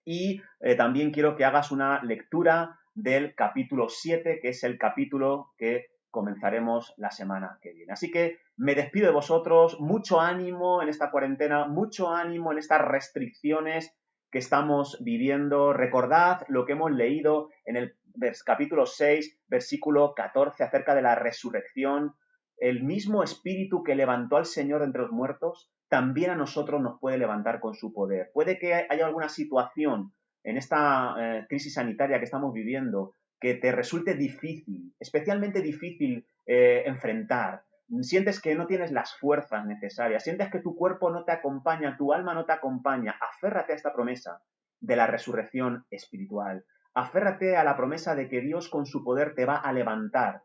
y también quiero que hagas una lectura del capítulo 7, que es el capítulo que comenzaremos la semana que viene. Así que me despido de vosotros, mucho ánimo en esta cuarentena, mucho ánimo en estas restricciones que estamos viviendo. Recordad lo que hemos leído en el capítulo 6, versículo 14, acerca de la resurrección. El mismo espíritu que levantó al Señor entre los muertos, también a nosotros nos puede levantar con su poder. Puede que haya alguna situación en esta crisis sanitaria que estamos viviendo que te resulte difícil, especialmente difícil enfrentar. Sientes que no tienes las fuerzas necesarias, sientes que tu cuerpo no te acompaña, tu alma no te acompaña. Aférrate a esta promesa de la resurrección espiritual. Aférrate a la promesa de que Dios con su poder te va a levantar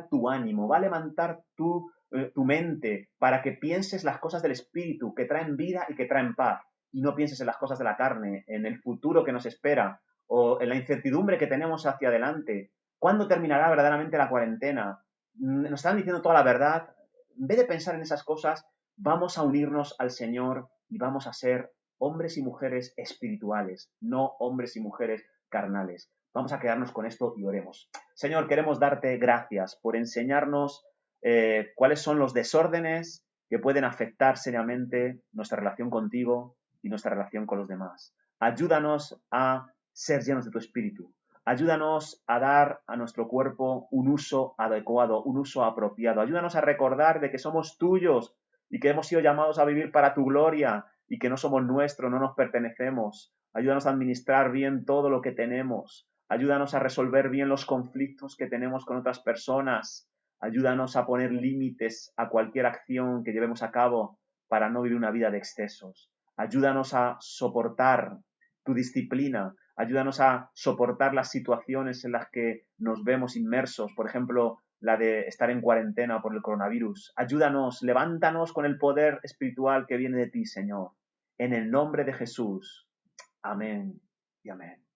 tu ánimo, va a levantar tu mente para que pienses las cosas del Espíritu que traen vida y que traen paz, y no pienses en las cosas de la carne, en el futuro que nos espera o en la incertidumbre que tenemos hacia adelante. ¿Cuándo terminará verdaderamente la cuarentena? Nos están diciendo toda la verdad. En vez de pensar en esas cosas, vamos a unirnos al Señor y vamos a ser hombres y mujeres espirituales, no hombres y mujeres carnales. Vamos a quedarnos con esto y oremos. Señor, queremos darte gracias por enseñarnos cuáles son los desórdenes que pueden afectar seriamente nuestra relación contigo y nuestra relación con los demás. Ayúdanos a ser llenos de tu Espíritu. Ayúdanos a dar a nuestro cuerpo un uso adecuado, un uso apropiado. Ayúdanos a recordar de que somos tuyos y que hemos sido llamados a vivir para tu gloria y que no somos nuestros, no nos pertenecemos. Ayúdanos a administrar bien todo lo que tenemos. Ayúdanos a resolver bien los conflictos que tenemos con otras personas. Ayúdanos a poner límites a cualquier acción que llevemos a cabo para no vivir una vida de excesos. Ayúdanos a soportar tu disciplina. Ayúdanos a soportar las situaciones en las que nos vemos inmersos. Por ejemplo, la de estar en cuarentena por el coronavirus. Ayúdanos, levántanos con el poder espiritual que viene de ti, Señor. En el nombre de Jesús. Amén y amén.